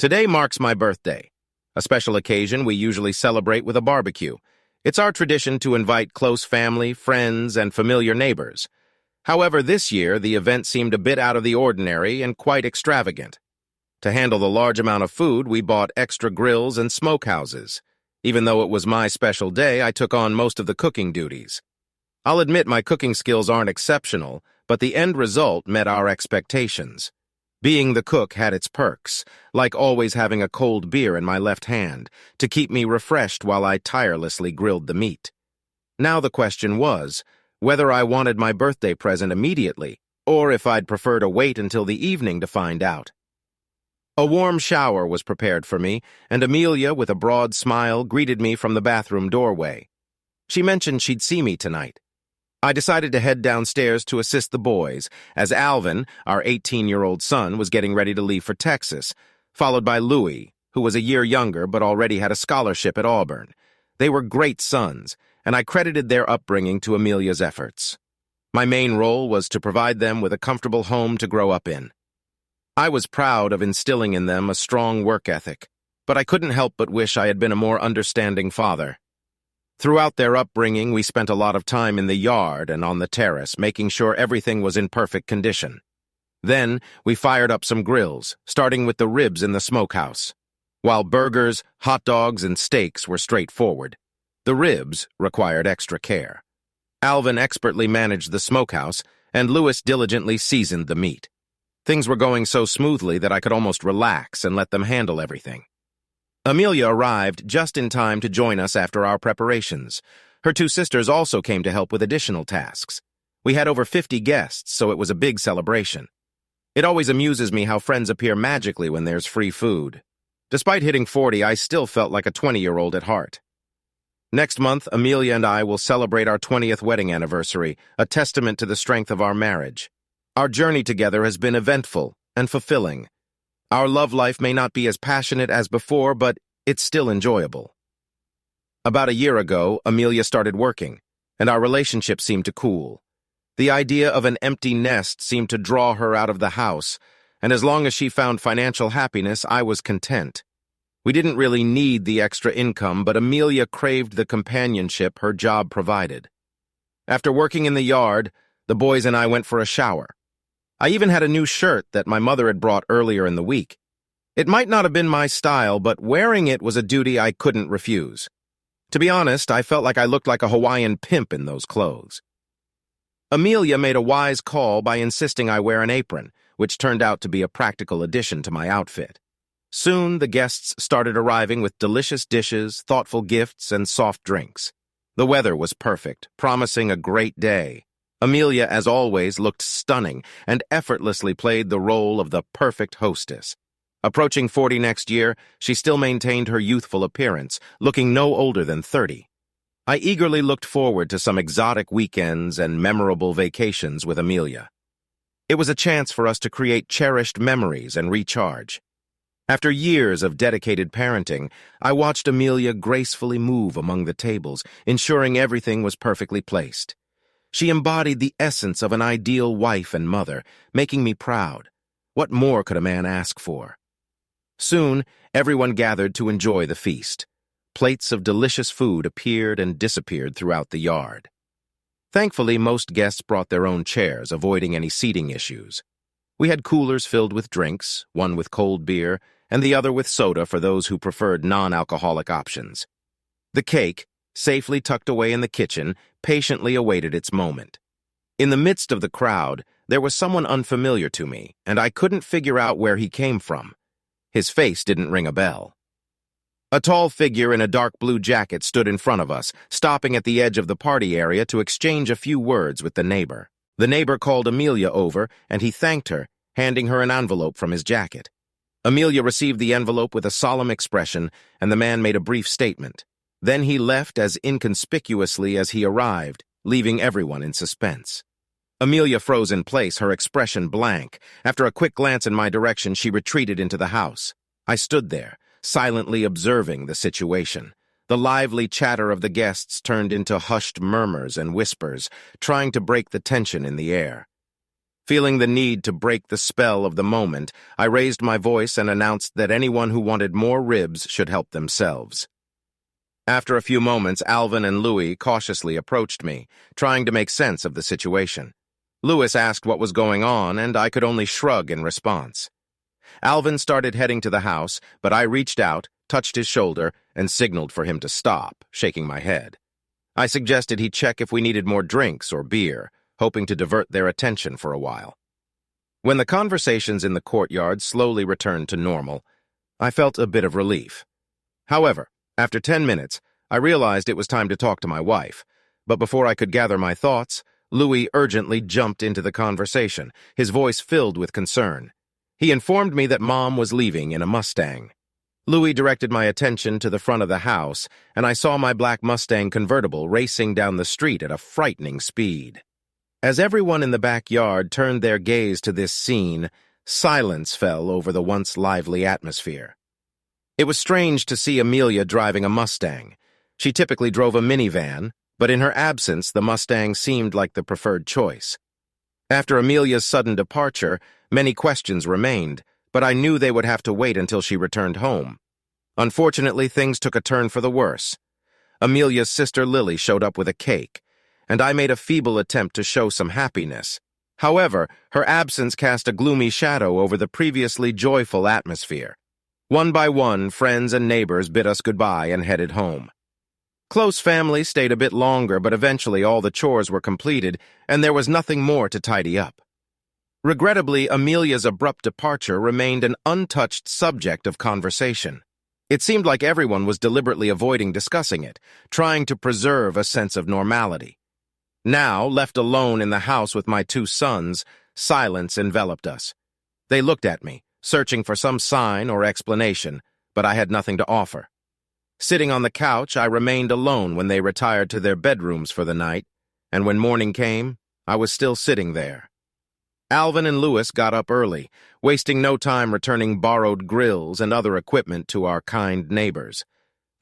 Today marks my birthday, a special occasion we usually celebrate with a barbecue. It's our tradition to invite close family, friends, and familiar neighbors. However, this year, the event seemed a bit out of the ordinary and quite extravagant. To handle the large amount of food, we bought extra grills and smokehouses. Even though it was my special day, I took on most of the cooking duties. I'll admit my cooking skills aren't exceptional, but the end result met our expectations. Being the cook had its perks, like always having a cold beer in my left hand, to keep me refreshed while I tirelessly grilled the meat. Now the question was, whether I wanted my birthday present immediately, or if I'd prefer to wait until the evening to find out. A warm shower was prepared for me, and Amelia, with a broad smile, greeted me from the bathroom doorway. She mentioned she'd see me tonight. I decided to head downstairs to assist the boys, as Alvin, our 18-year-old son, was getting ready to leave for Texas, followed by Louis, who was a year younger but already had a scholarship at Auburn. They were great sons, and I credited their upbringing to Amelia's efforts. My main role was to provide them with a comfortable home to grow up in. I was proud of instilling in them a strong work ethic, but I couldn't help but wish I had been a more understanding father. Throughout their upbringing, we spent a lot of time in the yard and on the terrace, making sure everything was in perfect condition. Then, we fired up some grills, starting with the ribs in the smokehouse. While burgers, hot dogs, and steaks were straightforward, the ribs required extra care. Alvin expertly managed the smokehouse, and Louis diligently seasoned the meat. Things were going so smoothly that I could almost relax and let them handle everything. Amelia arrived just in time to join us after our preparations. Her two sisters also came to help with additional tasks. We had over 50 guests, so it was a big celebration. It always amuses me how friends appear magically when there's free food. Despite hitting 40, I still felt like a 20-year-old at heart. Next month, Amelia and I will celebrate our 20th wedding anniversary, a testament to the strength of our marriage. Our journey together has been eventful and fulfilling. Our love life may not be as passionate as before, but it's still enjoyable. About a year ago, Amelia started working, and our relationship seemed to cool. The idea of an empty nest seemed to draw her out of the house, and as long as she found financial happiness, I was content. We didn't really need the extra income, but Amelia craved the companionship her job provided. After working in the yard, the boys and I went for a shower. I even had a new shirt that my mother had brought earlier in the week. It might not have been my style, but wearing it was a duty I couldn't refuse. To be honest, I felt like I looked like a Hawaiian pimp in those clothes. Amelia made a wise call by insisting I wear an apron, which turned out to be a practical addition to my outfit. Soon, the guests started arriving with delicious dishes, thoughtful gifts, and soft drinks. The weather was perfect, promising a great day. Amelia, as always, looked stunning and effortlessly played the role of the perfect hostess. Approaching 40 next year, she still maintained her youthful appearance, looking no older than 30. I eagerly looked forward to some exotic weekends and memorable vacations with Amelia. It was a chance for us to create cherished memories and recharge. After years of dedicated parenting, I watched Amelia gracefully move among the tables, ensuring everything was perfectly placed. She embodied the essence of an ideal wife and mother, making me proud. What more could a man ask for? Soon, everyone gathered to enjoy the feast. Plates of delicious food appeared and disappeared throughout the yard. Thankfully, most guests brought their own chairs, avoiding any seating issues. We had coolers filled with drinks, one with cold beer, and the other with soda for those who preferred non-alcoholic options. The cake, safely tucked away in the kitchen, patiently awaited its moment. In the midst of the crowd, there was someone unfamiliar to me, and I couldn't figure out where he came from. His face didn't ring a bell. A tall figure in a dark blue jacket stood in front of us, stopping at the edge of the party area to exchange a few words with the neighbor. The neighbor called Amelia over, and he thanked her, handing her an envelope from his jacket. Amelia received the envelope with a solemn expression, and the man made a brief statement. Then he left as inconspicuously as he arrived, leaving everyone in suspense. Amelia froze in place, her expression blank. After a quick glance in my direction, she retreated into the house. I stood there, silently observing the situation. The lively chatter of the guests turned into hushed murmurs and whispers, trying to break the tension in the air. Feeling the need to break the spell of the moment, I raised my voice and announced that anyone who wanted more ribs should help themselves. After a few moments, Alvin and Louis cautiously approached me, trying to make sense of the situation. Louis asked what was going on, and I could only shrug in response. Alvin started heading to the house, but I reached out, touched his shoulder, and signaled for him to stop, shaking my head. I suggested he check if we needed more drinks or beer, hoping to divert their attention for a while. When the conversations in the courtyard slowly returned to normal, I felt a bit of relief. However, after 10 minutes, I realized it was time to talk to my wife, but before I could gather my thoughts, Louis urgently jumped into the conversation, his voice filled with concern. He informed me that Mom was leaving in a Mustang. Louis directed my attention to the front of the house, and I saw my black Mustang convertible racing down the street at a frightening speed. As everyone in the backyard turned their gaze to this scene, silence fell over the once lively atmosphere. It was strange to see Amelia driving a Mustang. She typically drove a minivan, but in her absence, the Mustang seemed like the preferred choice. After Amelia's sudden departure, many questions remained, but I knew they would have to wait until she returned home. Unfortunately, things took a turn for the worse. Amelia's sister Lily showed up with a cake, and I made a feeble attempt to show some happiness. However, her absence cast a gloomy shadow over the previously joyful atmosphere. One by one, friends and neighbors bid us goodbye and headed home. Close family stayed a bit longer, but eventually all the chores were completed, and there was nothing more to tidy up. Regrettably, Amelia's abrupt departure remained an untouched subject of conversation. It seemed like everyone was deliberately avoiding discussing it, trying to preserve a sense of normality. Now, left alone in the house with my two sons, silence enveloped us. They looked at me, searching for some sign or explanation, but I had nothing to offer. Sitting on the couch, I remained alone when they retired to their bedrooms for the night, and when morning came, I was still sitting there. Alvin and Louis got up early, wasting no time returning borrowed grills and other equipment to our kind neighbors.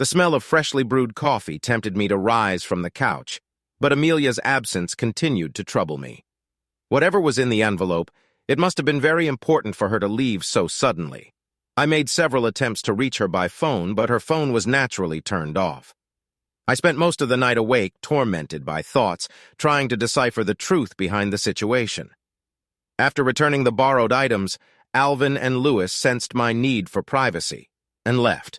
The smell of freshly brewed coffee tempted me to rise from the couch, but Amelia's absence continued to trouble me. Whatever was in the envelope, it must have been very important for her to leave so suddenly. I made several attempts to reach her by phone, but her phone was naturally turned off. I spent most of the night awake, tormented by thoughts, trying to decipher the truth behind the situation. After returning the borrowed items, Alvin and Louis sensed my need for privacy and left.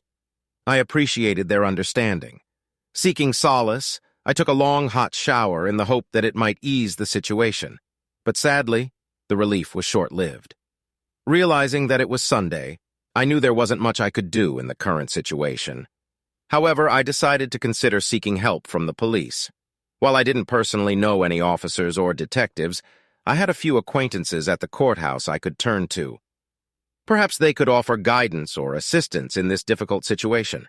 I appreciated their understanding. Seeking solace, I took a long hot shower in the hope that it might ease the situation, but sadly, the relief was short-lived. Realizing that it was Sunday, I knew there wasn't much I could do in the current situation. However, I decided to consider seeking help from the police. While I didn't personally know any officers or detectives, I had a few acquaintances at the courthouse I could turn to. Perhaps they could offer guidance or assistance in this difficult situation.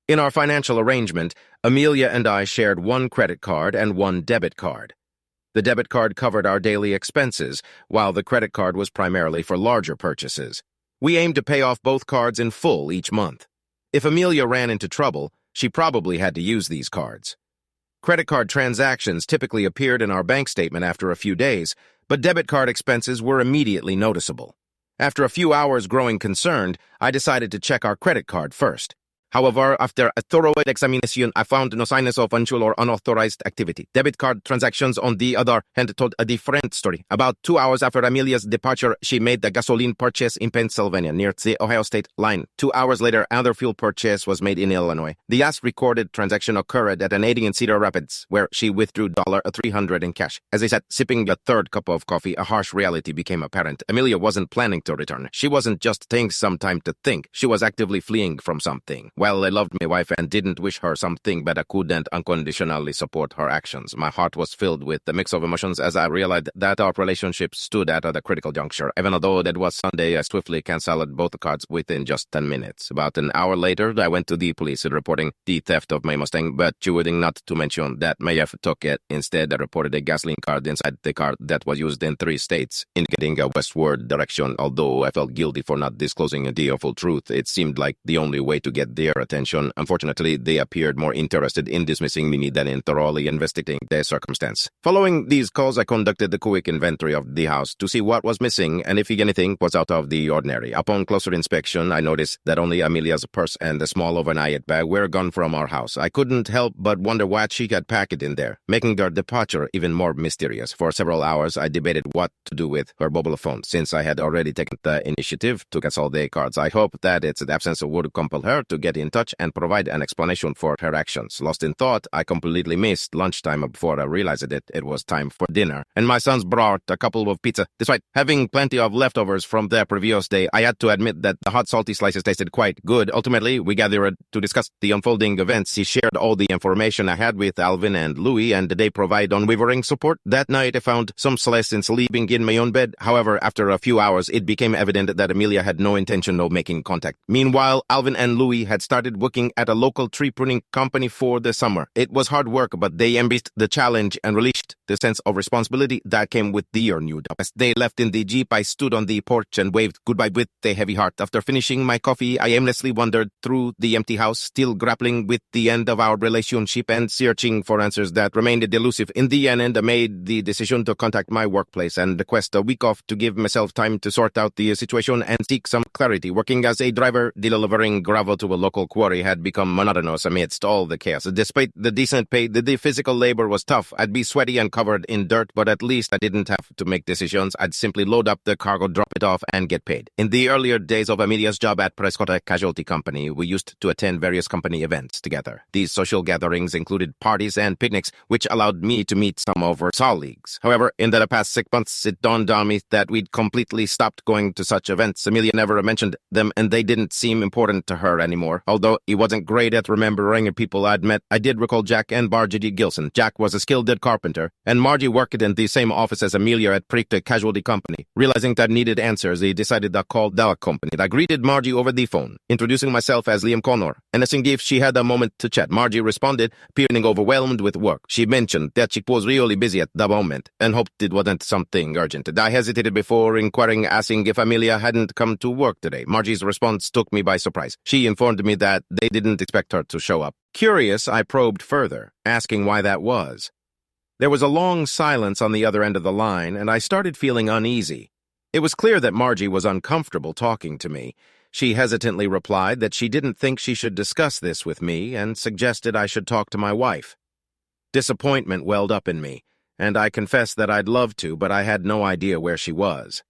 In our financial arrangement, Amelia and I shared one credit card and one debit card. The debit card covered our daily expenses, while the credit card was primarily for larger purchases. We aimed to pay off both cards in full each month. If Amelia ran into trouble, she probably had to use these cards. Credit card transactions typically appeared in our bank statement after a few days, but debit card expenses were immediately noticeable. After a few hours growing concerned, I decided to check our credit card first. However, after a thorough examination, I found no signs of unusual or unauthorized activity. Debit card transactions, on the other hand, told a different story. About 2 hours after Amelia's departure, she made the gasoline purchase in Pennsylvania, near the Ohio state line. 2 hours later, another fuel purchase was made in Illinois. The last recorded transaction occurred at an 80 in Cedar Rapids, where she withdrew $300 in cash. As I sat sipping a third cup of coffee, a harsh reality became apparent. Amelia wasn't planning to return. She wasn't just taking some time to think. She was actively fleeing from something. While I loved my wife and didn't wish her something, but I couldn't unconditionally support her actions. My heart was filled with a mix of emotions as I realized that our relationship stood at a critical juncture. Even though that was Sunday, I swiftly canceled both cards within just 10 minutes. About an hour later, I went to the police reporting the theft of my Mustang, but choosing not to mention that my wife took it. Instead, I reported a gasoline card inside the car that was used in 3 states, indicating a westward direction. Although I felt guilty for not disclosing the full truth, it seemed like the only way to get the their attention. Unfortunately, they appeared more interested in dismissing me than in thoroughly investigating the circumstance. Following these calls, I conducted a quick inventory of the house to see what was missing and if anything was out of the ordinary. Upon closer inspection, I noticed that only Amelia's purse and a small overnight bag were gone from our house. I couldn't help but wonder what she had packed in there, making their departure even more mysterious. For several hours, I debated what to do with her mobile phone, since I had already taken the initiative to cancel the cards. I hope that its absence would compel her to get in touch and provide an explanation for her actions. Lost in thought, I completely missed lunchtime before I realized it was time for dinner, and my sons brought a couple of pizza. Despite having plenty of leftovers from the previous day, I had to admit that the hot salty slices tasted quite good. Ultimately, we gathered to discuss the unfolding events. He shared all the information I had with Alvin and Louis, and they provide unwavering support. That night, I found some solace in sleeping in my own bed. However, after a few hours, it became evident that Amelia had no intention of making contact. Meanwhile, Alvin and Louis had started working at a local tree pruning company for the summer. It was hard work, but they embraced the challenge and released the sense of responsibility that came with their new job. As they left in the Jeep, I stood on the porch and waved goodbye with a heavy heart. After finishing my coffee, I aimlessly wandered through the empty house, still grappling with the end of our relationship and searching for answers that remained elusive. In the end, I made the decision to contact my workplace and request a week off to give myself time to sort out the situation and seek some clarity. Working as a driver, delivering gravel to a local quarry had become monotonous amidst all the chaos. Despite the decent pay, the physical labor was tough. I'd be sweaty and covered in dirt, but at least I didn't have to make decisions. I'd simply load up the cargo, drop it off, and get paid. In the earlier days of Amelia's job at Prescott Casualty Company, we used to attend various company events together. These social gatherings included parties and picnics, which allowed me to meet some of her colleagues. However, in the past 6 months, it dawned on me that we'd completely stopped going to such events. Amelia never mentioned them, and they didn't seem important to her anymore. Although he wasn't great at remembering people I'd met, I did recall Jack and Margie Gilson. Jack was a skilled carpenter, and Margie worked in the same office as Amelia at Prescott Casualty Company. Realizing that I needed answers, he decided to call the company. I greeted Margie over the phone, introducing myself as Liam Connor, and asking if she had a moment to chat. Margie responded, appearing overwhelmed with work. She mentioned that she was really busy at the moment and hoped it wasn't something urgent. I hesitated before inquiring, asking if Amelia hadn't come to work today. Margie's response took me by surprise. She informed me that they didn't expect her to show up. Curious, I probed further, asking why that was. There was a long silence on the other end of the line, and I started feeling uneasy. It was clear that Margie was uncomfortable talking to me. She hesitantly replied that she didn't think she should discuss this with me and suggested I should talk to my wife. Disappointment welled up in me, and I confessed that I'd love to, but I had no idea where she was.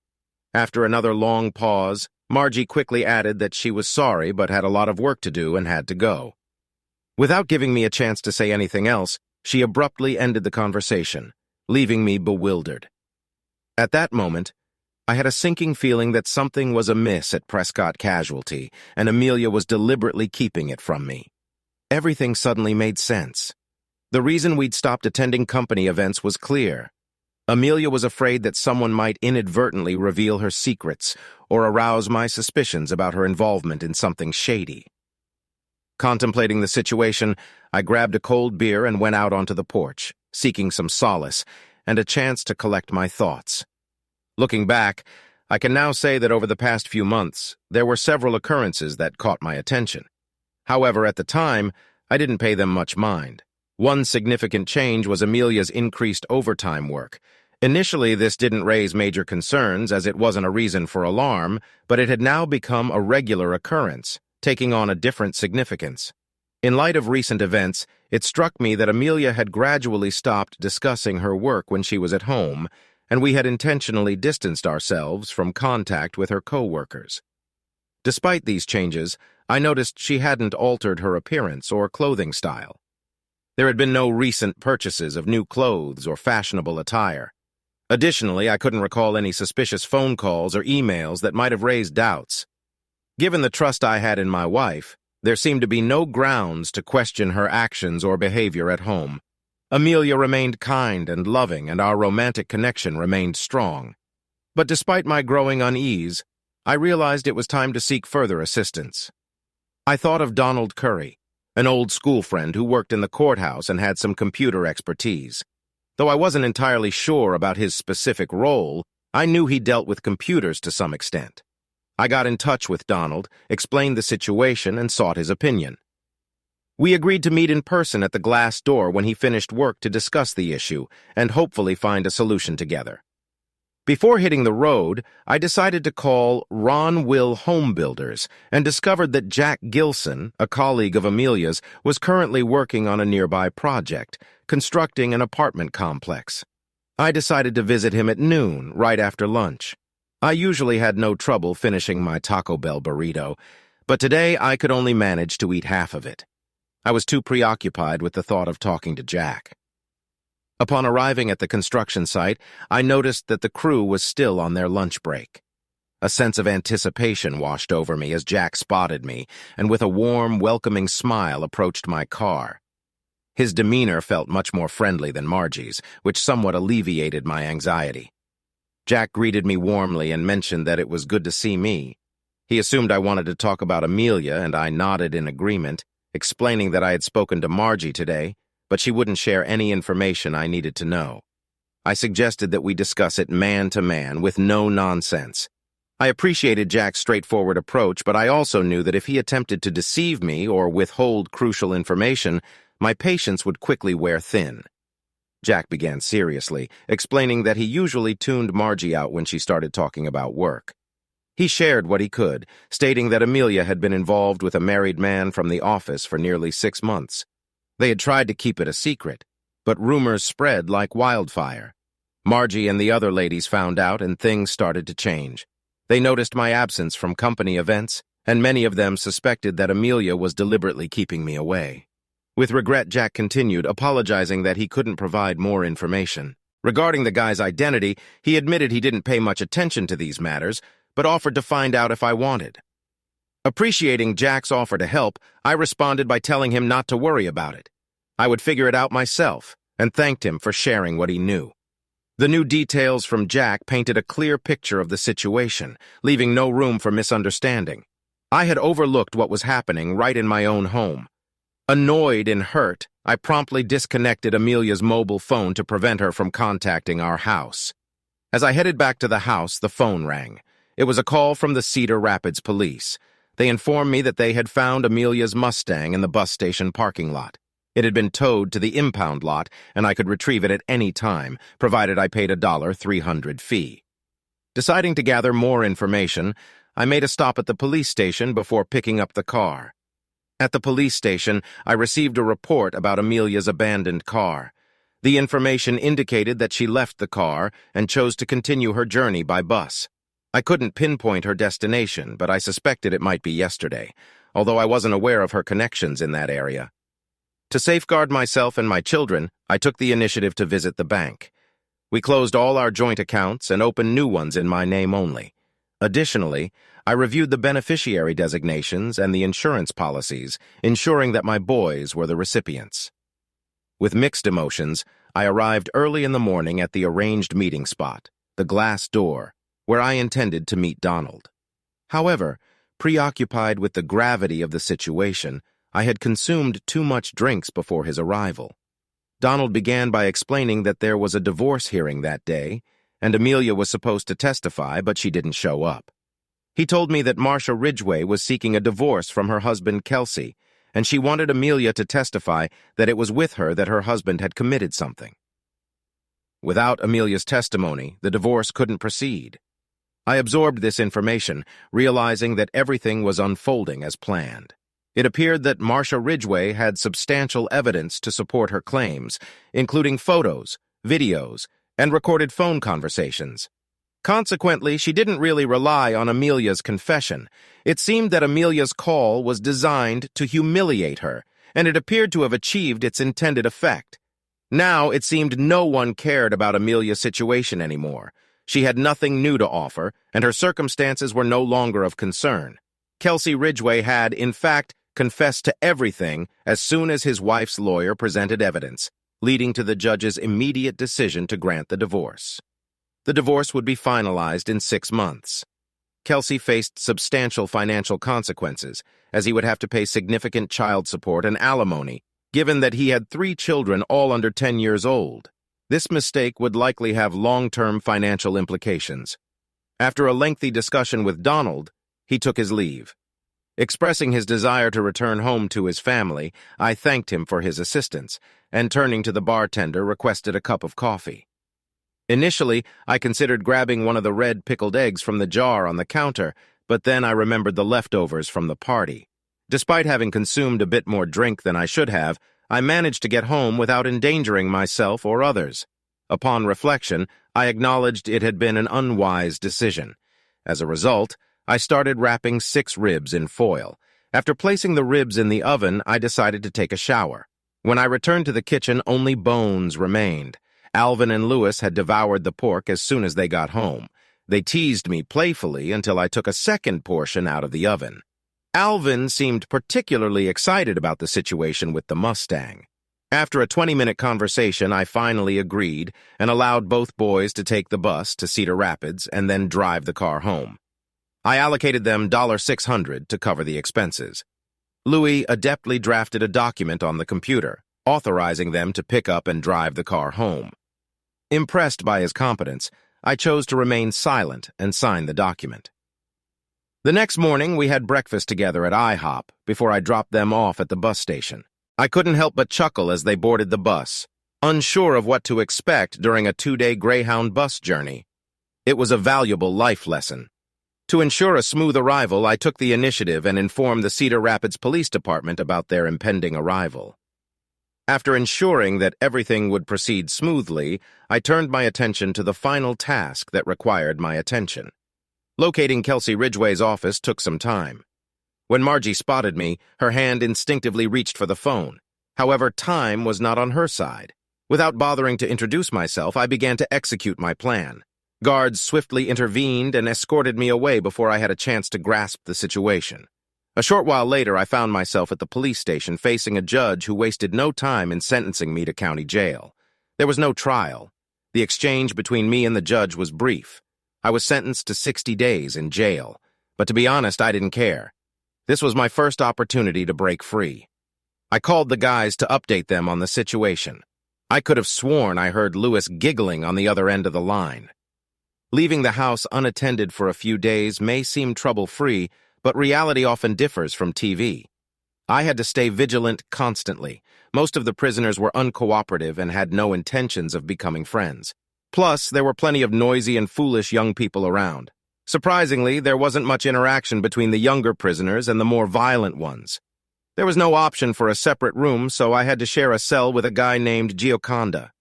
After another long pause, Margie quickly added that she was sorry but had a lot of work to do and had to go. Without giving me a chance to say anything else, she abruptly ended the conversation, leaving me bewildered. At that moment, I had a sinking feeling that something was amiss at Prescott Casualty, and Amelia was deliberately keeping it from me. Everything suddenly made sense. The reason we'd stopped attending company events was clear. Amelia was afraid that someone might inadvertently reveal her secrets or arouse my suspicions about her involvement in something shady. Contemplating the situation, I grabbed a cold beer and went out onto the porch, seeking some solace and a chance to collect my thoughts. Looking back, I can now say that over the past few months, there were several occurrences that caught my attention. However, at the time, I didn't pay them much mind. One significant change was Amelia's increased overtime work. Initially, this didn't raise major concerns as it wasn't a reason for alarm, but it had now become a regular occurrence, taking on a different significance. In light of recent events, it struck me that Amelia had gradually stopped discussing her work when she was at home, and we had intentionally distanced ourselves from contact with her co-workers. Despite these changes, I noticed she hadn't altered her appearance or clothing style. There had been no recent purchases of new clothes or fashionable attire. Additionally, I couldn't recall any suspicious phone calls or emails that might have raised doubts. Given the trust I had in my wife, there seemed to be no grounds to question her actions or behavior at home. Amelia remained kind and loving, and our romantic connection remained strong. But despite my growing unease, I realized it was time to seek further assistance. I thought of Donald Curry, an old school friend who worked in the courthouse and had some computer expertise. Though I wasn't entirely sure about his specific role, I knew he dealt with computers to some extent. I got in touch with Donald, explained the situation, and sought his opinion. We agreed to meet in person at the glass door when he finished work to discuss the issue and hopefully find a solution together. Before hitting the road, I decided to call Ron Will Home Builders and discovered that Jack Gilson, a colleague of Amelia's, was currently working on a nearby project, constructing an apartment complex. I decided to visit him at noon, right after lunch. I usually had no trouble finishing my Taco Bell burrito, but today I could only manage to eat half of it. I was too preoccupied with the thought of talking to Jack. Upon arriving at the construction site, I noticed that the crew was still on their lunch break. A sense of anticipation washed over me as Jack spotted me and with a warm, welcoming smile approached my car. His demeanor felt much more friendly than Margie's, which somewhat alleviated my anxiety. Jack greeted me warmly and mentioned that it was good to see me. He assumed I wanted to talk about Amelia, and I nodded in agreement, explaining that I had spoken to Margie today, but she wouldn't share any information I needed to know. I suggested that we discuss it man to man, with no nonsense. I appreciated Jack's straightforward approach, but I also knew that if he attempted to deceive me or withhold crucial information, my patience would quickly wear thin. Jack began seriously, explaining that he usually tuned Margie out when she started talking about work. He shared what he could, stating that Amelia had been involved with a married man from the office for nearly 6 months. They had tried to keep it a secret, but rumors spread like wildfire. Margie and the other ladies found out, and things started to change. They noticed my absence from company events, and many of them suspected that Amelia was deliberately keeping me away. With regret, Jack continued, apologizing that he couldn't provide more information. Regarding the guy's identity, he admitted he didn't pay much attention to these matters, but offered to find out if I wanted. Appreciating Jack's offer to help, I responded by telling him not to worry about it. I would figure it out myself, and thanked him for sharing what he knew. The new details from Jack painted a clear picture of the situation, leaving no room for misunderstanding. I had overlooked what was happening right in my own home. Annoyed and hurt, I promptly disconnected Amelia's mobile phone to prevent her from contacting our house. As I headed back to the house, the phone rang. It was a call from the Cedar Rapids police. They informed me that they had found Amelia's Mustang in the bus station parking lot. It had been towed to the impound lot, and I could retrieve it at any time, provided I paid a $300 fee. Deciding to gather more information, I made a stop at the police station before picking up the car. At the police station, I received a report about Amelia's abandoned car. The information indicated that she left the car and chose to continue her journey by bus. I couldn't pinpoint her destination, but I suspected it might be yesterday, although I wasn't aware of her connections in that area. To safeguard myself and my children, I took the initiative to visit the bank. We closed all our joint accounts and opened new ones in my name only. Additionally, I reviewed the beneficiary designations and the insurance policies, ensuring that my boys were the recipients. With mixed emotions, I arrived early in the morning at the arranged meeting spot, the glass door, where I intended to meet Donald. However, preoccupied with the gravity of the situation, I had consumed too much drinks before his arrival. Donald began by explaining that there was a divorce hearing that day, and Amelia was supposed to testify, but she didn't show up. He told me that Marcia Ridgway was seeking a divorce from her husband, Kelsey, and she wanted Amelia to testify that it was with her that her husband had committed something. Without Amelia's testimony, the divorce couldn't proceed. I absorbed this information, realizing that everything was unfolding as planned. It appeared that Marcia Ridgway had substantial evidence to support her claims, including photos, videos, and recorded phone conversations. Consequently, she didn't really rely on Amelia's confession. It seemed that Amelia's call was designed to humiliate her, and it appeared to have achieved its intended effect. Now, it seemed no one cared about Amelia's situation anymore. She had nothing new to offer, and her circumstances were no longer of concern. Kelsey Ridgway had, in fact, confessed to everything as soon as his wife's lawyer presented evidence, leading to the judge's immediate decision to grant the divorce. The divorce would be finalized in 6 months. Kelsey faced substantial financial consequences, as he would have to pay significant child support and alimony, given that he had 3 children all under 10 years old. This mistake would likely have long-term financial implications. After a lengthy discussion with Donald, he took his leave. Expressing his desire to return home to his family, I thanked him for his assistance, and turning to the bartender, requested a cup of coffee. Initially, I considered grabbing one of the red pickled eggs from the jar on the counter, but then I remembered the leftovers from the party. Despite having consumed a bit more drink than I should have, I managed to get home without endangering myself or others. Upon reflection, I acknowledged it had been an unwise decision. As a result, I started wrapping 6 ribs in foil. After placing the ribs in the oven, I decided to take a shower. When I returned to the kitchen, only bones remained. Alvin and Louis had devoured the pork as soon as they got home. They teased me playfully until I took a second portion out of the oven. Alvin seemed particularly excited about the situation with the Mustang. After a 20-minute conversation, I finally agreed and allowed both boys to take the bus to Cedar Rapids and then drive the car home. I allocated them $600 to cover the expenses. Louis adeptly drafted a document on the computer, authorizing them to pick up and drive the car home. Impressed by his competence, I chose to remain silent and sign the document. The next morning, we had breakfast together at IHOP before I dropped them off at the bus station. I couldn't help but chuckle as they boarded the bus, unsure of what to expect during a 2-day Greyhound bus journey. It was a valuable life lesson. To ensure a smooth arrival, I took the initiative and informed the Cedar Rapids Police Department about their impending arrival. After ensuring that everything would proceed smoothly, I turned my attention to the final task that required my attention. Locating Kelsey Ridgway's office took some time. When Margie spotted me, her hand instinctively reached for the phone. However, time was not on her side. Without bothering to introduce myself, I began to execute my plan. Guards swiftly intervened and escorted me away before I had a chance to grasp the situation. A short while later, I found myself at the police station facing a judge who wasted no time in sentencing me to county jail. There was no trial. The exchange between me and the judge was brief. I was sentenced to 60 days in jail, but to be honest, I didn't care. This was my first opportunity to break free. I called the guys to update them on the situation. I could have sworn I heard Louis giggling on the other end of the line. Leaving the house unattended for a few days may seem trouble-free, but reality often differs from TV. I had to stay vigilant constantly. Most of the prisoners were uncooperative and had no intentions of becoming friends. Plus, there were plenty of noisy and foolish young people around. Surprisingly, there wasn't much interaction between the younger prisoners and the more violent ones. There was no option for a separate room, so I had to share a cell with a guy named Gioconda.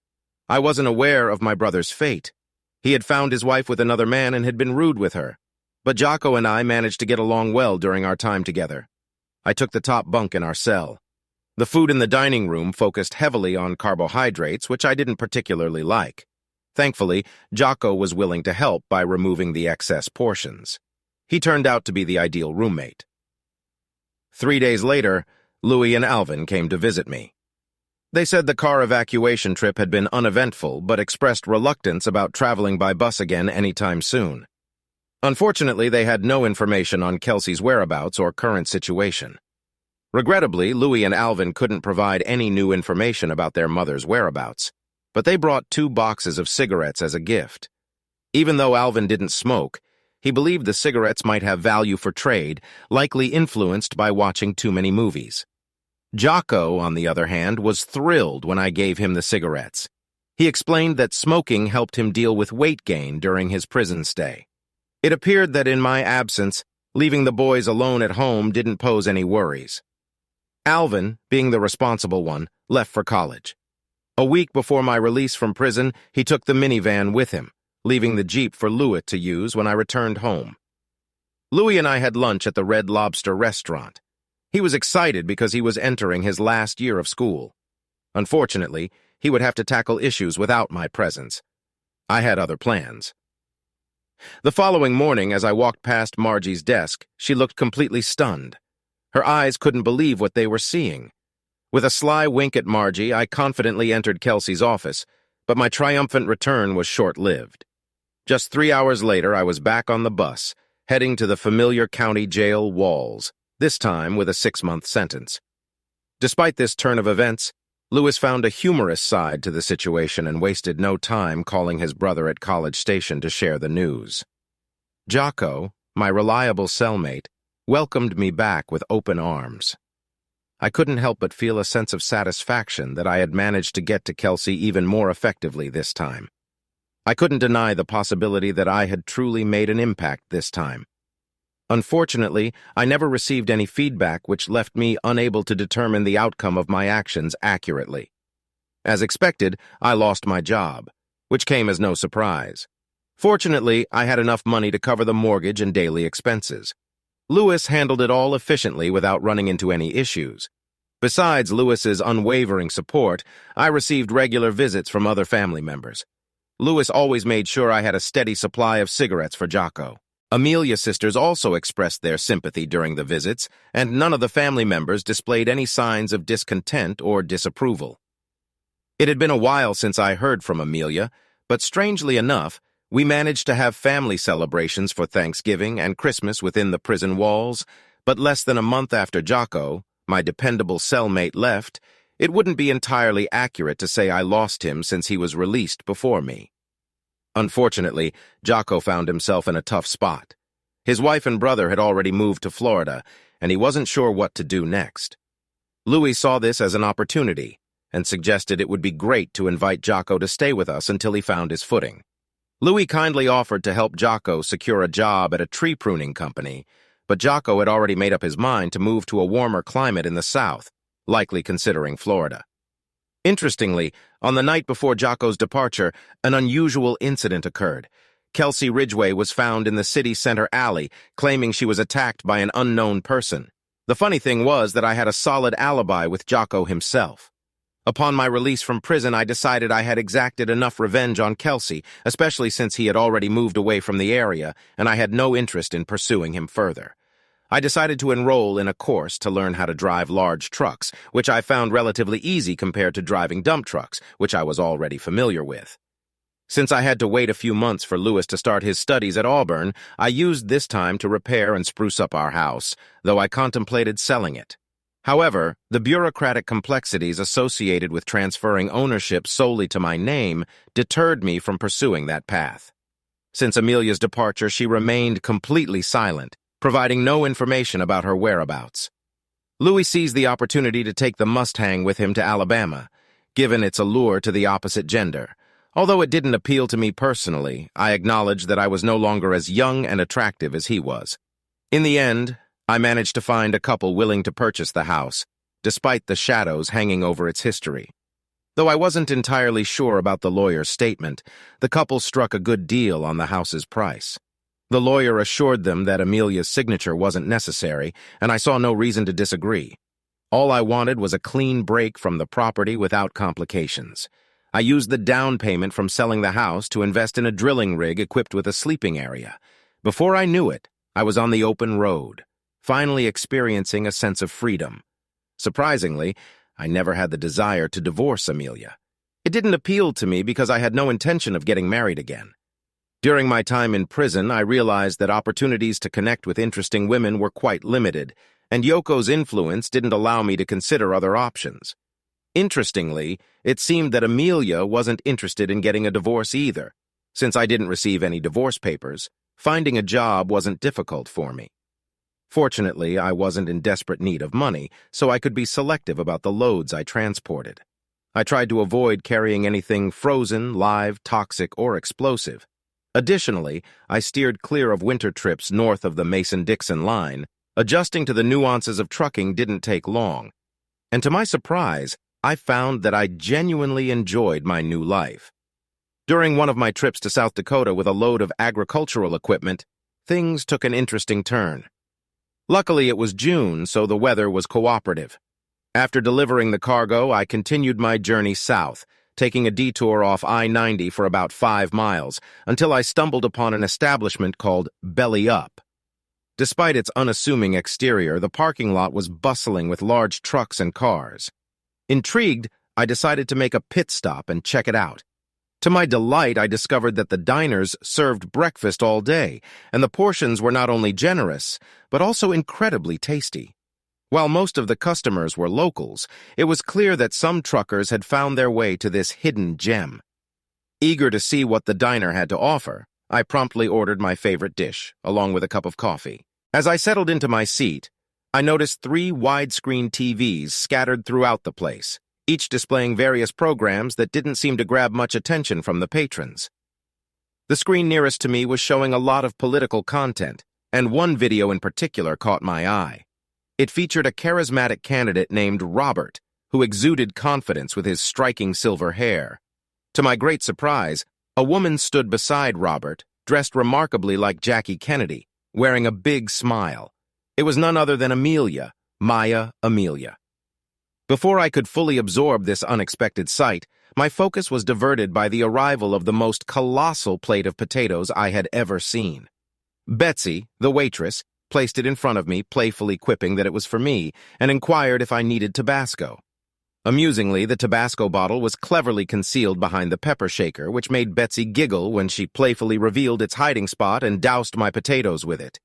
I wasn't aware of my brother's fate. He had found his wife with another man and had been rude with her. But Jocko and I managed to get along well during our time together. I took the top bunk in our cell. The food in the dining room focused heavily on carbohydrates, which I didn't particularly like. Thankfully, Jocko was willing to help by removing the excess portions. He turned out to be the ideal roommate. 3 days later, Louis and Alvin came to visit me. They said the car evacuation trip had been uneventful, but expressed reluctance about traveling by bus again anytime soon. Unfortunately, they had no information on Kelsey's whereabouts or current situation. Regrettably, Louis and Alvin couldn't provide any new information about their mother's whereabouts, but they brought 2 boxes of cigarettes as a gift. Even though Alvin didn't smoke, he believed the cigarettes might have value for trade, likely influenced by watching too many movies. Jocko, on the other hand, was thrilled when I gave him the cigarettes. He explained that smoking helped him deal with weight gain during his prison stay. It appeared that in my absence, leaving the boys alone at home didn't pose any worries. Alvin, being the responsible one, left for college. A week before my release from prison, he took the minivan with him, leaving the Jeep for Louis to use when I returned home. Louis and I had lunch at the Red Lobster restaurant. He was excited because he was entering his last year of school. Unfortunately, he would have to tackle issues without my presence. I had other plans. The following morning, as I walked past Margie's desk, she looked completely stunned. Her eyes couldn't believe what they were seeing. With a sly wink at Margie, I confidently entered Kelsey's office, but my triumphant return was short-lived. Just 3 hours later, I was back on the bus, heading to the familiar county jail walls, this time with a 6-month sentence. Despite this turn of events, Louis found a humorous side to the situation and wasted no time calling his brother at College Station to share the news. Jocko, my reliable cellmate, welcomed me back with open arms. I couldn't help but feel a sense of satisfaction that I had managed to get to Kelsey even more effectively this time. I couldn't deny the possibility that I had truly made an impact this time. Unfortunately, I never received any feedback, which left me unable to determine the outcome of my actions accurately. As expected, I lost my job, which came as no surprise. Fortunately, I had enough money to cover the mortgage and daily expenses. Lewis handled it all efficiently without running into any issues. Besides Lewis's unwavering support, I received regular visits from other family members. Lewis always made sure I had a steady supply of cigarettes for Jocko. Amelia's sisters also expressed their sympathy during the visits, and none of the family members displayed any signs of discontent or disapproval. It had been a while since I heard from Amelia, but strangely enough, we managed to have family celebrations for Thanksgiving and Christmas within the prison walls, but less than a month after Jocko, my dependable cellmate, left, it wouldn't be entirely accurate to say I lost him since he was released before me. Unfortunately, Jocko found himself in a tough spot. His wife and brother had already moved to Florida, and he wasn't sure what to do next. Louis saw this as an opportunity and suggested it would be great to invite Jocko to stay with us until he found his footing. Louis kindly offered to help Jocko secure a job at a tree pruning company, but Jocko had already made up his mind to move to a warmer climate in the South, likely considering Florida. Interestingly, on the night before Jocko's departure, an unusual incident occurred. Kelsey Ridgway was found in the city center alley, claiming she was attacked by an unknown person. The funny thing was that I had a solid alibi with Jocko himself. Upon my release from prison, I decided I had exacted enough revenge on Kelsey, especially since he had already moved away from the area, and I had no interest in pursuing him further. I decided to enroll in a course to learn how to drive large trucks, which I found relatively easy compared to driving dump trucks, which I was already familiar with. Since I had to wait a few months for Lewis to start his studies at Auburn, I used this time to repair and spruce up our house, though I contemplated selling it. However, the bureaucratic complexities associated with transferring ownership solely to my name deterred me from pursuing that path. Since Amelia's departure, she remained completely silent, providing no information about her whereabouts. Louis seized the opportunity to take the Mustang with him to Alabama, given its allure to the opposite gender. Although it didn't appeal to me personally, I acknowledged that I was no longer as young and attractive as he was. In the end, I managed to find a couple willing to purchase the house, despite the shadows hanging over its history. Though I wasn't entirely sure about the lawyer's statement, the couple struck a good deal on the house's price. The lawyer assured them that Amelia's signature wasn't necessary, and I saw no reason to disagree. All I wanted was a clean break from the property without complications. I used the down payment from selling the house to invest in a drilling rig equipped with a sleeping area. Before I knew it, I was on the open road, finally experiencing a sense of freedom. Surprisingly, I never had the desire to divorce Amelia. It didn't appeal to me because I had no intention of getting married again. During my time in prison, I realized that opportunities to connect with interesting women were quite limited, and Yoko's influence didn't allow me to consider other options. Interestingly, it seemed that Amelia wasn't interested in getting a divorce either. Since I didn't receive any divorce papers, finding a job wasn't difficult for me. Fortunately, I wasn't in desperate need of money, so I could be selective about the loads I transported. I tried to avoid carrying anything frozen, live, toxic, or explosive. Additionally, I steered clear of winter trips north of the Mason-Dixon line. Adjusting to the nuances of trucking didn't take long. And to my surprise, I found that I genuinely enjoyed my new life. During one of my trips to South Dakota with a load of agricultural equipment, things took an interesting turn. Luckily, it was June, so the weather was cooperative. After delivering the cargo, I continued my journey south, taking a detour off I-90 for about 5 miles, until I stumbled upon an establishment called Belly Up. Despite its unassuming exterior, the parking lot was bustling with large trucks and cars. Intrigued, I decided to make a pit stop and check it out. To my delight, I discovered that the diners served breakfast all day, and the portions were not only generous, but also incredibly tasty. While most of the customers were locals, it was clear that some truckers had found their way to this hidden gem. Eager to see what the diner had to offer, I promptly ordered my favorite dish, along with a cup of coffee. As I settled into my seat, I noticed 3 widescreen TVs scattered throughout the place, each displaying various programs that didn't seem to grab much attention from the patrons. The screen nearest to me was showing a lot of political content, and one video in particular caught my eye. It featured a charismatic candidate named Robert, who exuded confidence with his striking silver hair. To my great surprise, a woman stood beside Robert, dressed remarkably like Jackie Kennedy, wearing a big smile. It was none other than Maya Amelia. Before I could fully absorb this unexpected sight, my focus was diverted by the arrival of the most colossal plate of potatoes I had ever seen. Betsy, the waitress, placed it in front of me, playfully quipping that it was for me, and inquired if I needed Tabasco. Amusingly, the Tabasco bottle was cleverly concealed behind the pepper shaker, which made Betsy giggle when she playfully revealed its hiding spot and doused my potatoes with it.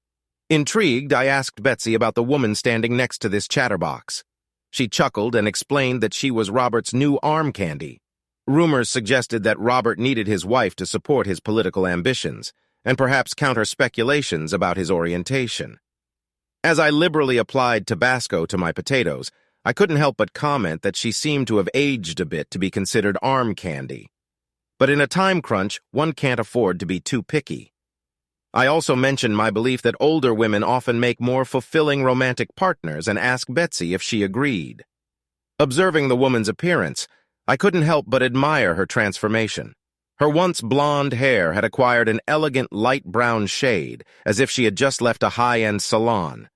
Intrigued, I asked Betsy about the woman standing next to this chatterbox. She chuckled and explained that she was Robert's new arm candy. Rumors suggested that Robert needed his wife to support his political ambitions, and perhaps counter speculations about his orientation. As I liberally applied Tabasco to my potatoes, I couldn't help but comment that she seemed to have aged a bit to be considered arm candy. But in a time crunch, one can't afford to be too picky. I also mentioned my belief that older women often make more fulfilling romantic partners and asked Betsy if she agreed. Observing the woman's appearance, I couldn't help but admire her transformation. Her once blonde hair had acquired an elegant light brown shade, as if she had just left a high-end salon.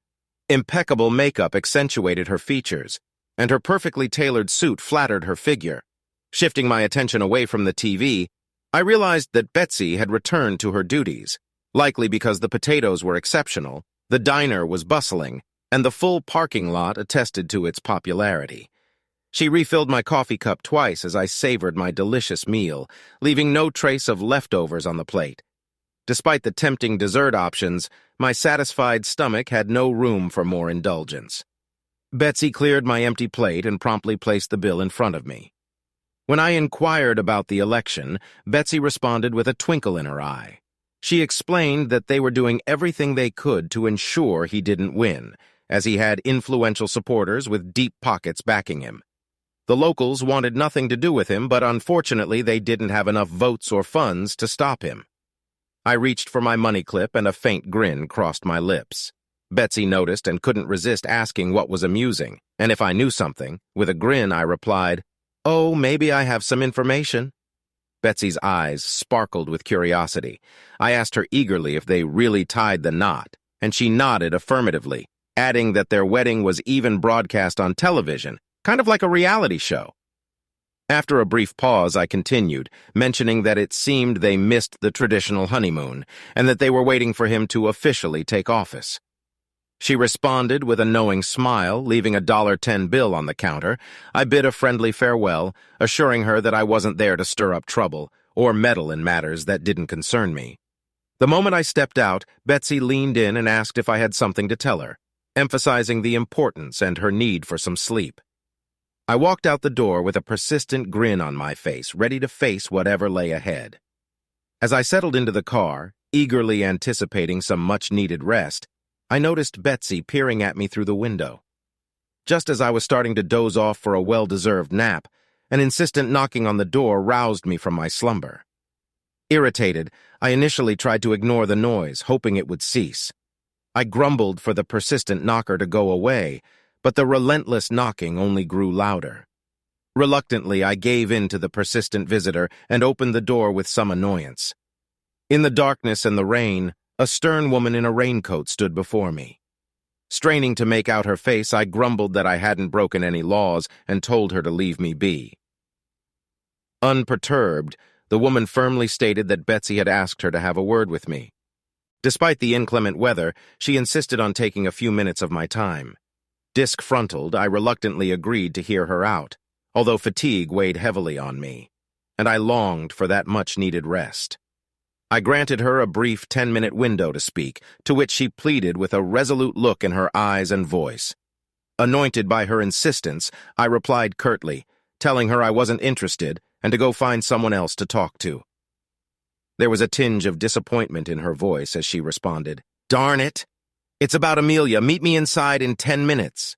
Impeccable makeup accentuated her features, and her perfectly tailored suit flattered her figure. Shifting my attention away from the TV, I realized that Betsy had returned to her duties. Likely because the potatoes were exceptional, the diner was bustling, and the full parking lot attested to its popularity. She refilled my coffee cup twice as I savored my delicious meal, leaving no trace of leftovers on the plate. Despite the tempting dessert options, my satisfied stomach had no room for more indulgence. Betsy cleared my empty plate and promptly placed the bill in front of me. When I inquired about the election, Betsy responded with a twinkle in her eye. She explained that they were doing everything they could to ensure he didn't win, as he had influential supporters with deep pockets backing him. The locals wanted nothing to do with him, but unfortunately they didn't have enough votes or funds to stop him. I reached for my money clip and a faint grin crossed my lips. Betsy noticed and couldn't resist asking what was amusing, and if I knew something. With a grin, I replied, "Oh, maybe I have some information." Betsy's eyes sparkled with curiosity. I asked her eagerly if they really tied the knot, and she nodded affirmatively, adding that their wedding was even broadcast on television, kind of like a reality show. After a brief pause, I continued, mentioning that it seemed they missed the traditional honeymoon, and that they were waiting for him to officially take office. She responded with a knowing smile, leaving a $10 bill on the counter. I bid a friendly farewell, assuring her that I wasn't there to stir up trouble or meddle in matters that didn't concern me. The moment I stepped out, Betsy leaned in and asked if I had something to tell her, emphasizing the importance and her need for some sleep. I walked out the door with a persistent grin on my face, ready to face whatever lay ahead. As I settled into the car, eagerly anticipating some much-needed rest, I noticed Betsy peering at me through the window. Just as I was starting to doze off for a well-deserved nap, an insistent knocking on the door roused me from my slumber. Irritated, I initially tried to ignore the noise, hoping it would cease. I grumbled for the persistent knocker to go away, but the relentless knocking only grew louder. Reluctantly, I gave in to the persistent visitor and opened the door with some annoyance. In the darkness and the rain, a stern woman in a raincoat stood before me. Straining to make out her face, I grumbled that I hadn't broken any laws and told her to leave me be. Unperturbed, the woman firmly stated that Betsy had asked her to have a word with me. Despite the inclement weather, she insisted on taking a few minutes of my time. Disc-frontaled, I reluctantly agreed to hear her out, although fatigue weighed heavily on me, and I longed for that much-needed rest. I granted her a brief 10-minute window to speak, to which she pleaded with a resolute look in her eyes and voice. Anointed by her insistence, I replied curtly, telling her I wasn't interested and to go find someone else to talk to. There was a tinge of disappointment in her voice as she responded, "Darn it! It's about Amelia. Meet me inside in 10 minutes."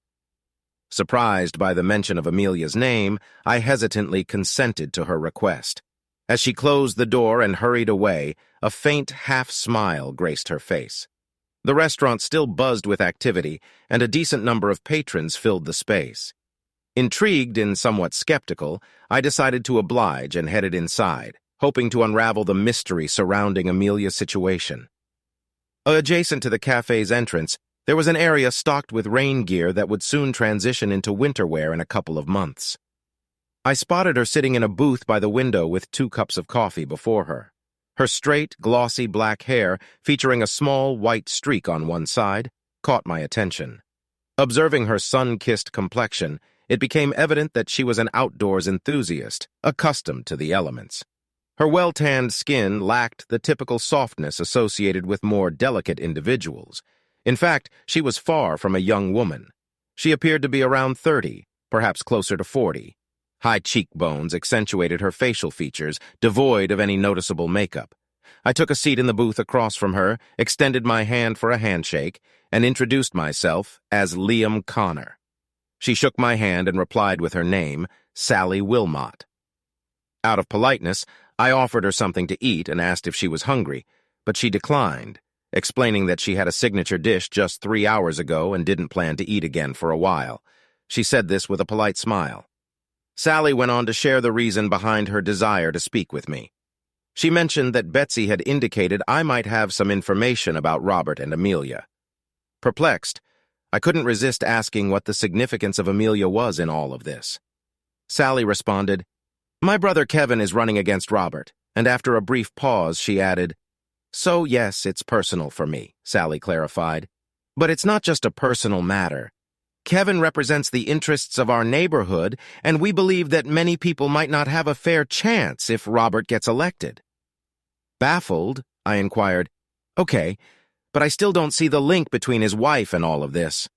Surprised by the mention of Amelia's name, I hesitantly consented to her request. As she closed the door and hurried away, a faint half-smile graced her face. The restaurant still buzzed with activity, and a decent number of patrons filled the space. Intrigued and somewhat skeptical, I decided to oblige and headed inside, hoping to unravel the mystery surrounding Amelia's situation. Adjacent to the cafe's entrance, there was an area stocked with rain gear that would soon transition into winter wear in a couple of months. I spotted her sitting in a booth by the window with 2 cups of coffee before her. Her straight, glossy black hair, featuring a small white streak on one side, caught my attention. Observing her sun-kissed complexion, it became evident that she was an outdoors enthusiast, accustomed to the elements. Her well-tanned skin lacked the typical softness associated with more delicate individuals. In fact, she was far from a young woman. She appeared to be around 30, perhaps closer to 40. High cheekbones accentuated her facial features, devoid of any noticeable makeup. I took a seat in the booth across from her, extended my hand for a handshake, and introduced myself as Liam Connor. She shook my hand and replied with her name, Sally Wilmot. Out of politeness, I offered her something to eat and asked if she was hungry, but she declined, explaining that she had a signature dish just 3 hours ago and didn't plan to eat again for a while. She said this with a polite smile. Sally went on to share the reason behind her desire to speak with me. She mentioned that Betsy had indicated I might have some information about Robert and Amelia. Perplexed, I couldn't resist asking what the significance of Amelia was in all of this. Sally responded, "My brother Kevin is running against Robert," and after a brief pause, she added, "So yes, it's personal for me," Sally clarified. "But it's not just a personal matter. Kevin represents the interests of our neighborhood, and we believe that many people might not have a fair chance if Robert gets elected." Baffled, I inquired, "Okay, but I still don't see the link between his wife and all of this."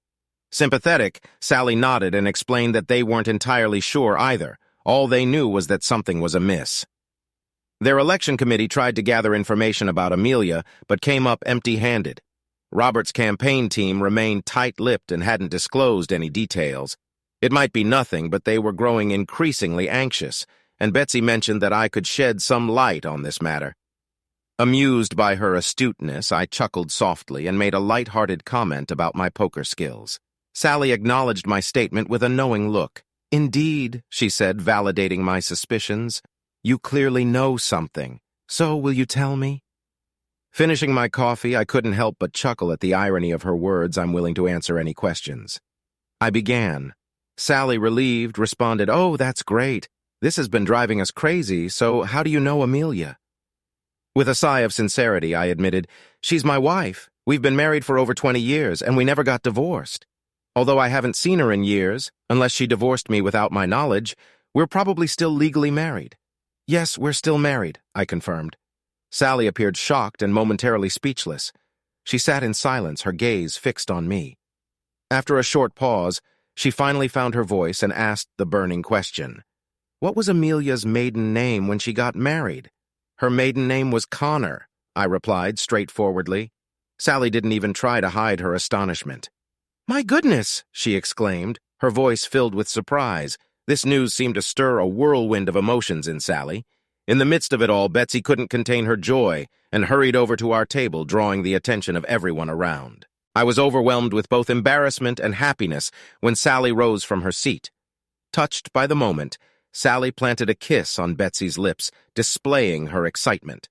Sympathetic, Sally nodded and explained that they weren't entirely sure either. All they knew was that something was amiss. Their election committee tried to gather information about Amelia, but came up empty-handed. Robert's campaign team remained tight-lipped and hadn't disclosed any details. It might be nothing, but they were growing increasingly anxious, and Betsy mentioned that I could shed some light on this matter. Amused by her astuteness, I chuckled softly and made a light-hearted comment about my poker skills. Sally acknowledged my statement with a knowing look. "Indeed," she said, validating my suspicions. "You clearly know something. So will you tell me?" Finishing my coffee, I couldn't help but chuckle at the irony of her words. "I'm willing to answer any questions." I began. Sally, relieved, responded, "Oh, that's great. This has been driving us crazy, so how do you know Amelia?" With a sigh of sincerity, I admitted, "She's my wife. We've been married for over 20 years, and we never got divorced. Although I haven't seen her in years, unless she divorced me without my knowledge, we're probably still legally married." "Yes, we're still married," I confirmed. Sally appeared shocked and momentarily speechless. She sat in silence, her gaze fixed on me. After a short pause, she finally found her voice and asked the burning question. "What was Amelia's maiden name when she got married?" "Her maiden name was Connor," I replied straightforwardly. Sally didn't even try to hide her astonishment. "My goodness!" she exclaimed, her voice filled with surprise. This news seemed to stir a whirlwind of emotions in Sally. In the midst of it all, Betsy couldn't contain her joy and hurried over to our table, drawing the attention of everyone around. I was overwhelmed with both embarrassment and happiness when Sally rose from her seat. Touched by the moment, Sally planted a kiss on Betsy's lips, displaying her excitement.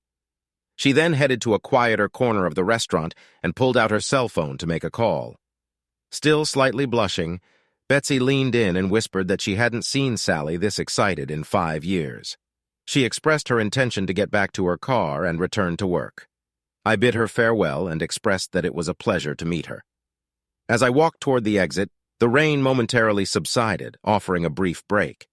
She then headed to a quieter corner of the restaurant and pulled out her cell phone to make a call. Still slightly blushing, Betsy leaned in and whispered that she hadn't seen Sally this excited in 5 years. She expressed her intention to get back to her car and return to work. I bid her farewell and expressed that it was a pleasure to meet her. As I walked toward the exit, the rain momentarily subsided, offering a brief break.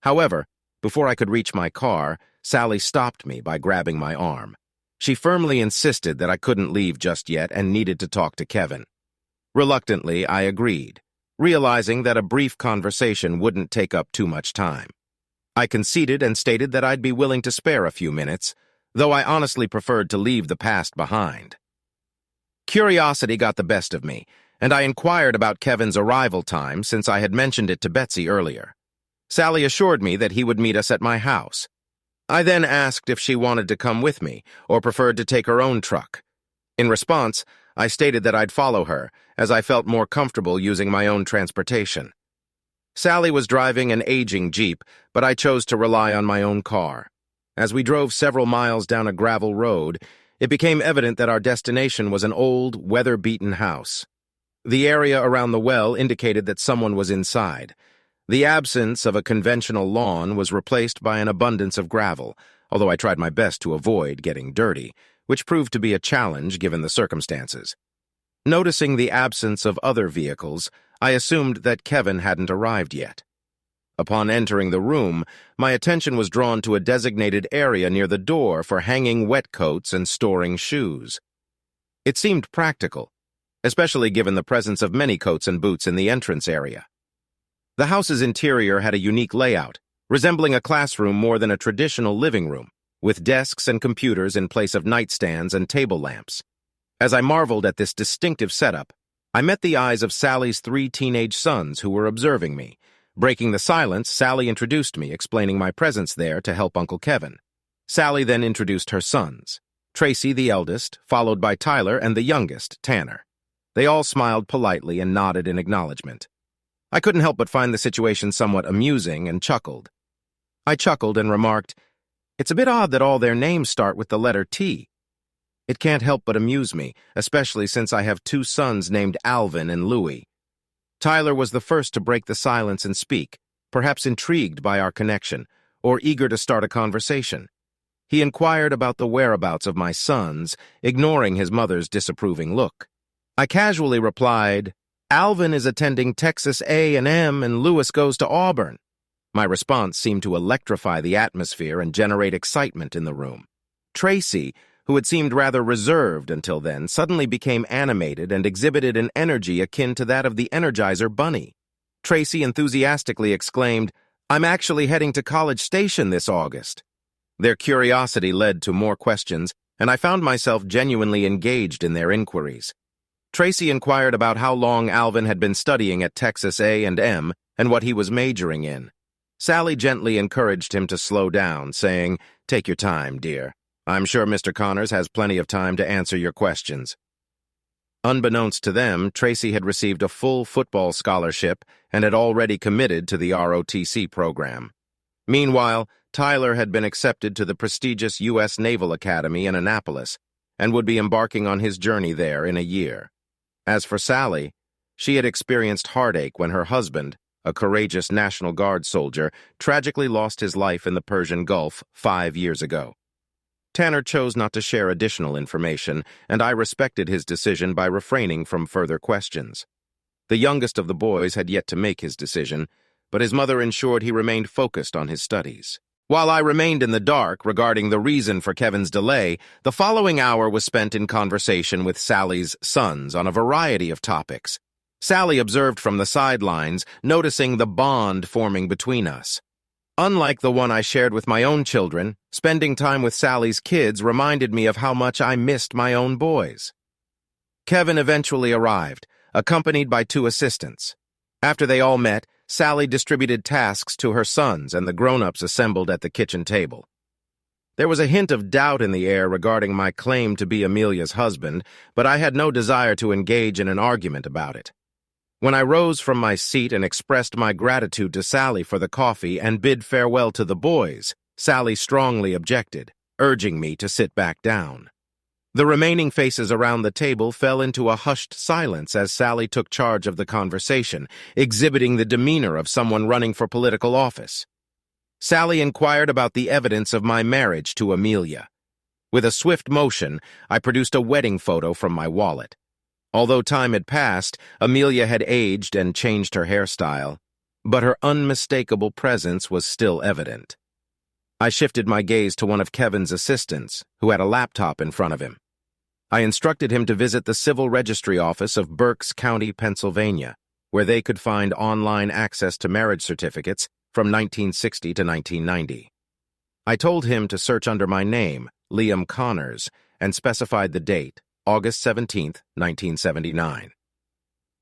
However, before I could reach my car, Sally stopped me by grabbing my arm. She firmly insisted that I couldn't leave just yet and needed to talk to Kevin. Reluctantly, I agreed, realizing that a brief conversation wouldn't take up too much time. I conceded and stated that I'd be willing to spare a few minutes, though I honestly preferred to leave the past behind. Curiosity got the best of me, and I inquired about Kevin's arrival time since I had mentioned it to Betsy earlier. Sally assured me that he would meet us at my house. I then asked if she wanted to come with me or preferred to take her own truck. In response, I stated that I'd follow her, as I felt more comfortable using my own transportation. Sally was driving an aging Jeep, but I chose to rely on my own car. As we drove several miles down a gravel road, it became evident that our destination was an old, weather-beaten house. The area around the well indicated that someone was inside. The absence of a conventional lawn was replaced by an abundance of gravel, although I tried my best to avoid getting dirty, which proved to be a challenge given the circumstances. Noticing the absence of other vehicles, I assumed that Kevin hadn't arrived yet. Upon entering the room, my attention was drawn to a designated area near the door for hanging wet coats and storing shoes. It seemed practical, especially given the presence of many coats and boots in the entrance area. The house's interior had a unique layout, resembling a classroom more than a traditional living room, with desks and computers in place of nightstands and table lamps. As I marveled at this distinctive setup, I met the eyes of Sally's 3 teenage sons who were observing me. Breaking the silence, Sally introduced me, explaining my presence there to help Uncle Kevin. Sally then introduced her sons, Tracy, the eldest, followed by Tyler, and the youngest, Tanner. They all smiled politely and nodded in acknowledgement. I couldn't help but find the situation somewhat amusing and chuckled. I chuckled and remarked, "It's a bit odd that all their names start with the letter T. It can't help but amuse me, especially since I have 2 sons named Alvin and Louis." Tyler was the first to break the silence and speak, perhaps intrigued by our connection, or eager to start a conversation. He inquired about the whereabouts of my sons, ignoring his mother's disapproving look. I casually replied, "Alvin is attending Texas A&M and Louis goes to Auburn." My response seemed to electrify the atmosphere and generate excitement in the room. Tracy, who had seemed rather reserved until then, suddenly became animated and exhibited an energy akin to that of the Energizer Bunny. Tracy enthusiastically exclaimed, "I'm actually heading to College Station this August." Their curiosity led to more questions, and I found myself genuinely engaged in their inquiries. Tracy inquired about how long Alvin had been studying at Texas A&M and what he was majoring in. Sally gently encouraged him to slow down, saying, "Take your time, dear. I'm sure Mr. Connors has plenty of time to answer your questions." Unbeknownst to them, Tracy had received a full football scholarship and had already committed to the ROTC program. Meanwhile, Tyler had been accepted to the prestigious U.S. Naval Academy in Annapolis and would be embarking on his journey there in a year. As for Sally, she had experienced heartache when her husband, a courageous National Guard soldier, tragically lost his life in the Persian Gulf 5 years ago. Tanner chose not to share additional information, and I respected his decision by refraining from further questions. The youngest of the boys had yet to make his decision, but his mother ensured he remained focused on his studies. While I remained in the dark regarding the reason for Kevin's delay, the following hour was spent in conversation with Sally's sons on a variety of topics. Sally observed from the sidelines, noticing the bond forming between us. Unlike the one I shared with my own children, spending time with Sally's kids reminded me of how much I missed my own boys. Kevin eventually arrived, accompanied by 2 assistants. After they all met, Sally distributed tasks to her sons, and the grown-ups assembled at the kitchen table. There was a hint of doubt in the air regarding my claim to be Amelia's husband, but I had no desire to engage in an argument about it. When I rose from my seat and expressed my gratitude to Sally for the coffee and bid farewell to the boys, Sally strongly objected, urging me to sit back down. The remaining faces around the table fell into a hushed silence as Sally took charge of the conversation, exhibiting the demeanor of someone running for political office. Sally inquired about the evidence of my marriage to Amelia. With a swift motion, I produced a wedding photo from my wallet. Although time had passed, Amelia had aged and changed her hairstyle, but her unmistakable presence was still evident. I shifted my gaze to one of Kevin's assistants, who had a laptop in front of him. I instructed him to visit the Civil Registry Office of Berks County, Pennsylvania, where they could find online access to marriage certificates from 1960 to 1990. I told him to search under my name, Liam Connors, and specified the date, August 17, 1979.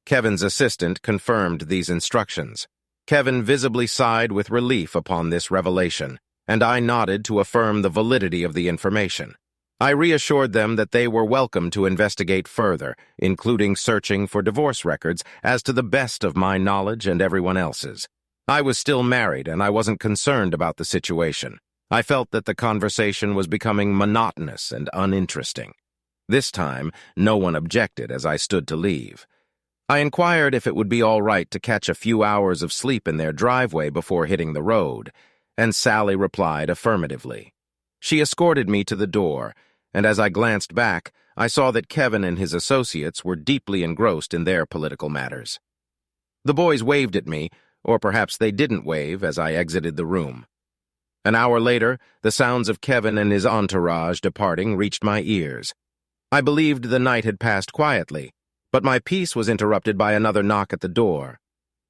Kevin's assistant confirmed these instructions. Kevin visibly sighed with relief upon this revelation, and I nodded to affirm the validity of the information. I reassured them that they were welcome to investigate further, including searching for divorce records as to the best of my knowledge and everyone else's. I was still married, and I wasn't concerned about the situation. I felt that the conversation was becoming monotonous and uninteresting. This time, no one objected as I stood to leave. I inquired if it would be all right to catch a few hours of sleep in their driveway before hitting the road, and Sally replied affirmatively. She escorted me to the door, and as I glanced back, I saw that Kevin and his associates were deeply engrossed in their political matters. The boys waved at me, or perhaps they didn't wave as I exited the room. An hour later, the sounds of Kevin and his entourage departing reached my ears. I believed the night had passed quietly, but my peace was interrupted by another knock at the door.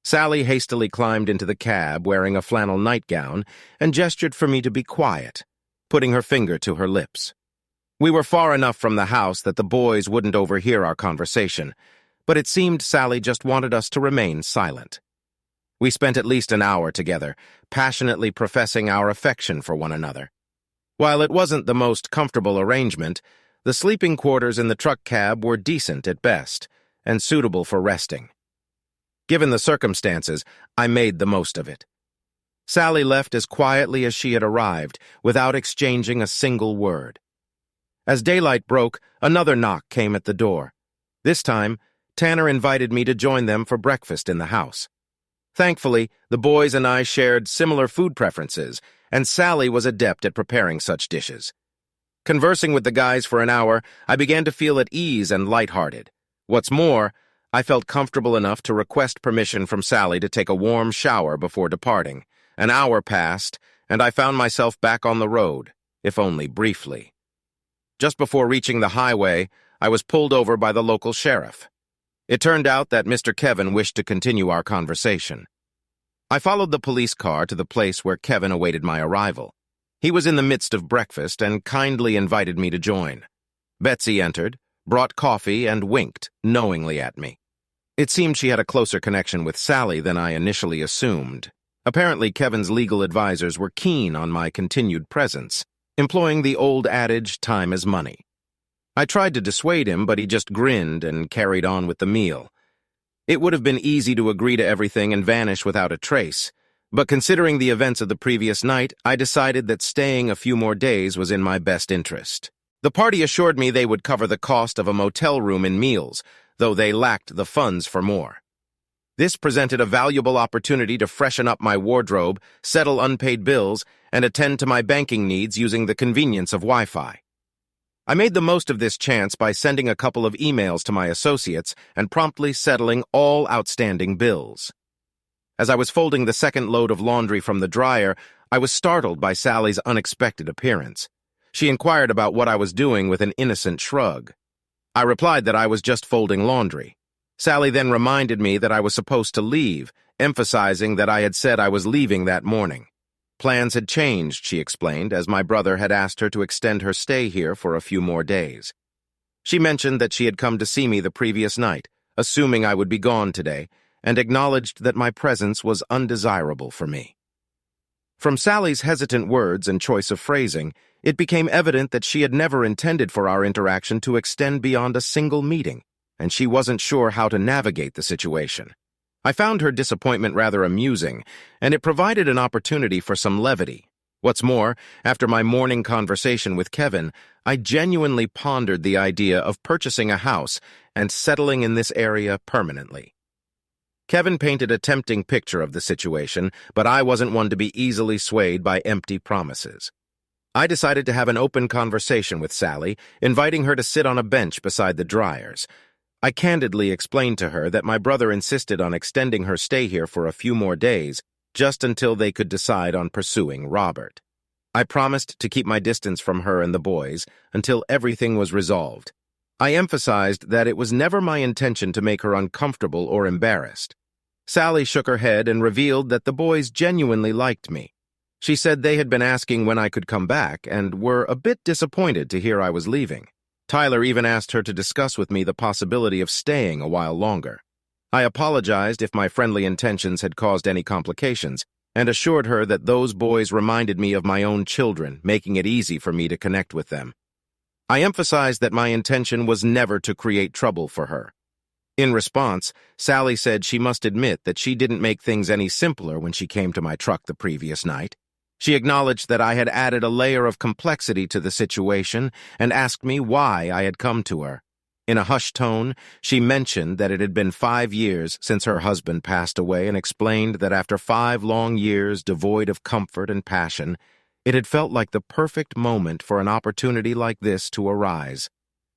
Sally hastily climbed into the cab wearing a flannel nightgown and gestured for me to be quiet, putting her finger to her lips. We were far enough from the house that the boys wouldn't overhear our conversation, but it seemed Sally just wanted us to remain silent. We spent at least an hour together, passionately professing our affection for one another. While it wasn't the most comfortable arrangement, the sleeping quarters in the truck cab were decent at best and suitable for resting. Given the circumstances, I made the most of it. Sally left as quietly as she had arrived, without exchanging a single word. As daylight broke, another knock came at the door. This time, Tanner invited me to join them for breakfast in the house. Thankfully, the boys and I shared similar food preferences, and Sally was adept at preparing such dishes. Conversing with the guys for an hour, I began to feel at ease and lighthearted. What's more, I felt comfortable enough to request permission from Sally to take a warm shower before departing. An hour passed, and I found myself back on the road, if only briefly. Just before reaching the highway, I was pulled over by the local sheriff. It turned out that Mr. Kevin wished to continue our conversation. I followed the police car to the place where Kevin awaited my arrival. He was in the midst of breakfast and kindly invited me to join. Betsy entered, brought coffee, and winked knowingly at me. It seemed she had a closer connection with Sally than I initially assumed. Apparently, Kevin's legal advisors were keen on my continued presence, employing the old adage, time is money. I tried to dissuade him, but he just grinned and carried on with the meal. It would have been easy to agree to everything and vanish without a trace, but considering the events of the previous night, I decided that staying a few more days was in my best interest. The party assured me they would cover the cost of a motel room and meals, though they lacked the funds for more. This presented a valuable opportunity to freshen up my wardrobe, settle unpaid bills, and attend to my banking needs using the convenience of Wi-Fi. I made the most of this chance by sending a couple of emails to my associates and promptly settling all outstanding bills. As I was folding the second load of laundry from the dryer, I was startled by Sally's unexpected appearance. She inquired about what I was doing with an innocent shrug. I replied that I was just folding laundry. Sally then reminded me that I was supposed to leave, emphasizing that I had said I was leaving that morning. Plans had changed, she explained, as my brother had asked her to extend her stay here for a few more days. She mentioned that she had come to see me the previous night, assuming I would be gone today, and acknowledged that my presence was undesirable for me. From Sally's hesitant words and choice of phrasing, it became evident that she had never intended for our interaction to extend beyond a single meeting, and she wasn't sure how to navigate the situation. I found her disappointment rather amusing, and it provided an opportunity for some levity. What's more, after my morning conversation with Kevin, I genuinely pondered the idea of purchasing a house and settling in this area permanently. Kevin painted a tempting picture of the situation, but I wasn't one to be easily swayed by empty promises. I decided to have an open conversation with Sally, inviting her to sit on a bench beside the dryers. I candidly explained to her that my brother insisted on extending her stay here for a few more days, just until they could decide on pursuing Robert. I promised to keep my distance from her and the boys until everything was resolved. I emphasized that it was never my intention to make her uncomfortable or embarrassed. Sally shook her head and revealed that the boys genuinely liked me. She said they had been asking when I could come back and were a bit disappointed to hear I was leaving. Tyler even asked her to discuss with me the possibility of staying a while longer. I apologized if my friendly intentions had caused any complications and assured her that those boys reminded me of my own children, making it easy for me to connect with them. I emphasized that my intention was never to create trouble for her. In response, Sally said she must admit that she didn't make things any simpler when she came to my truck the previous night. She acknowledged that I had added a layer of complexity to the situation and asked me why I had come to her. In a hushed tone, she mentioned that it had been 5 years since her husband passed away and explained that after 5 long years devoid of comfort and passion, it had felt like the perfect moment for an opportunity like this to arise,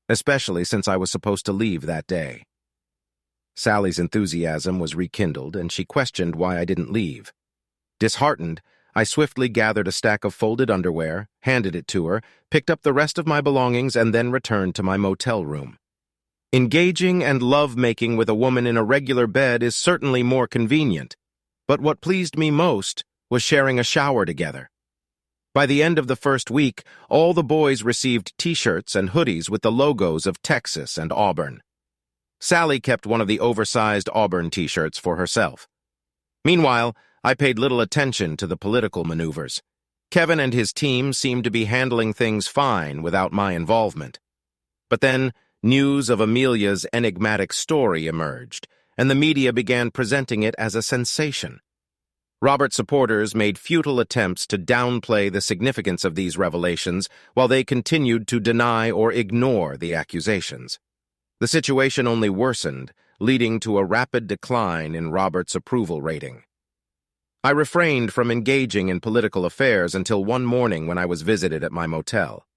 especially since I was supposed to leave that day. Sally's enthusiasm was rekindled, and she questioned why I didn't leave. Disheartened, I swiftly gathered a stack of folded underwear, handed it to her, picked up the rest of my belongings, and then returned to my motel room. Engaging and love-making with a woman in a regular bed is certainly more convenient, but what pleased me most was sharing a shower together. By the end of the first week, all the boys received T-shirts and hoodies with the logos of Texas and Auburn. Sally kept one of the oversized Auburn T-shirts for herself. Meanwhile, I paid little attention to the political maneuvers. Kevin and his team seemed to be handling things fine without my involvement. But then, news of Amelia's enigmatic story emerged, and the media began presenting it as a sensation. Robert supporters made futile attempts to downplay the significance of these revelations while they continued to deny or ignore the accusations. The situation only worsened, leading to a rapid decline in Robert's approval rating. I refrained from engaging in political affairs until one morning when I was visited at my motel.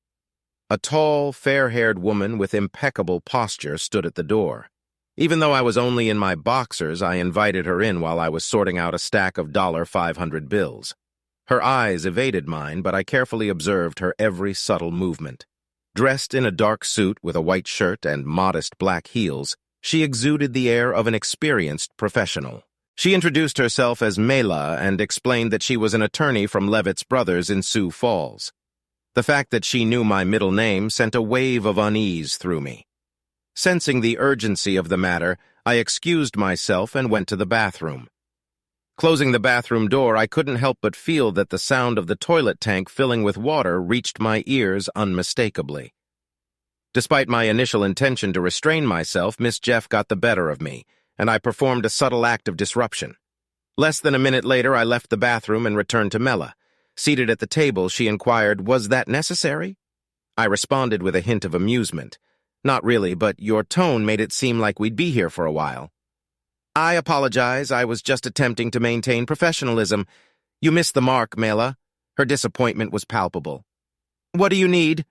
A tall, fair-haired woman with impeccable posture stood at the door. Even though I was only in my boxers, I invited her in while I was sorting out a stack of $500 bills. Her eyes evaded mine, but I carefully observed her every subtle movement. Dressed in a dark suit with a white shirt and modest black heels, she exuded the air of an experienced professional. She introduced herself as Mela and explained that she was an attorney from Levitt's Brothers in Sioux Falls. The fact that she knew my middle name sent a wave of unease through me. Sensing the urgency of the matter, I excused myself and went to the bathroom. Closing the bathroom door, I couldn't help but feel that the sound of the toilet tank filling with water reached my ears unmistakably. Despite my initial intention to restrain myself, Miss Jeff got the better of me, and I performed a subtle act of disruption. Less than a minute later, I left the bathroom and returned to Mela. Seated at the table, she inquired, "Was that necessary?" I responded with a hint of amusement. "Not really, but your tone made it seem like we'd be here for a while." "I apologize. I was just attempting to maintain professionalism. You missed the mark, Mela." Her disappointment was palpable. "What do you need?"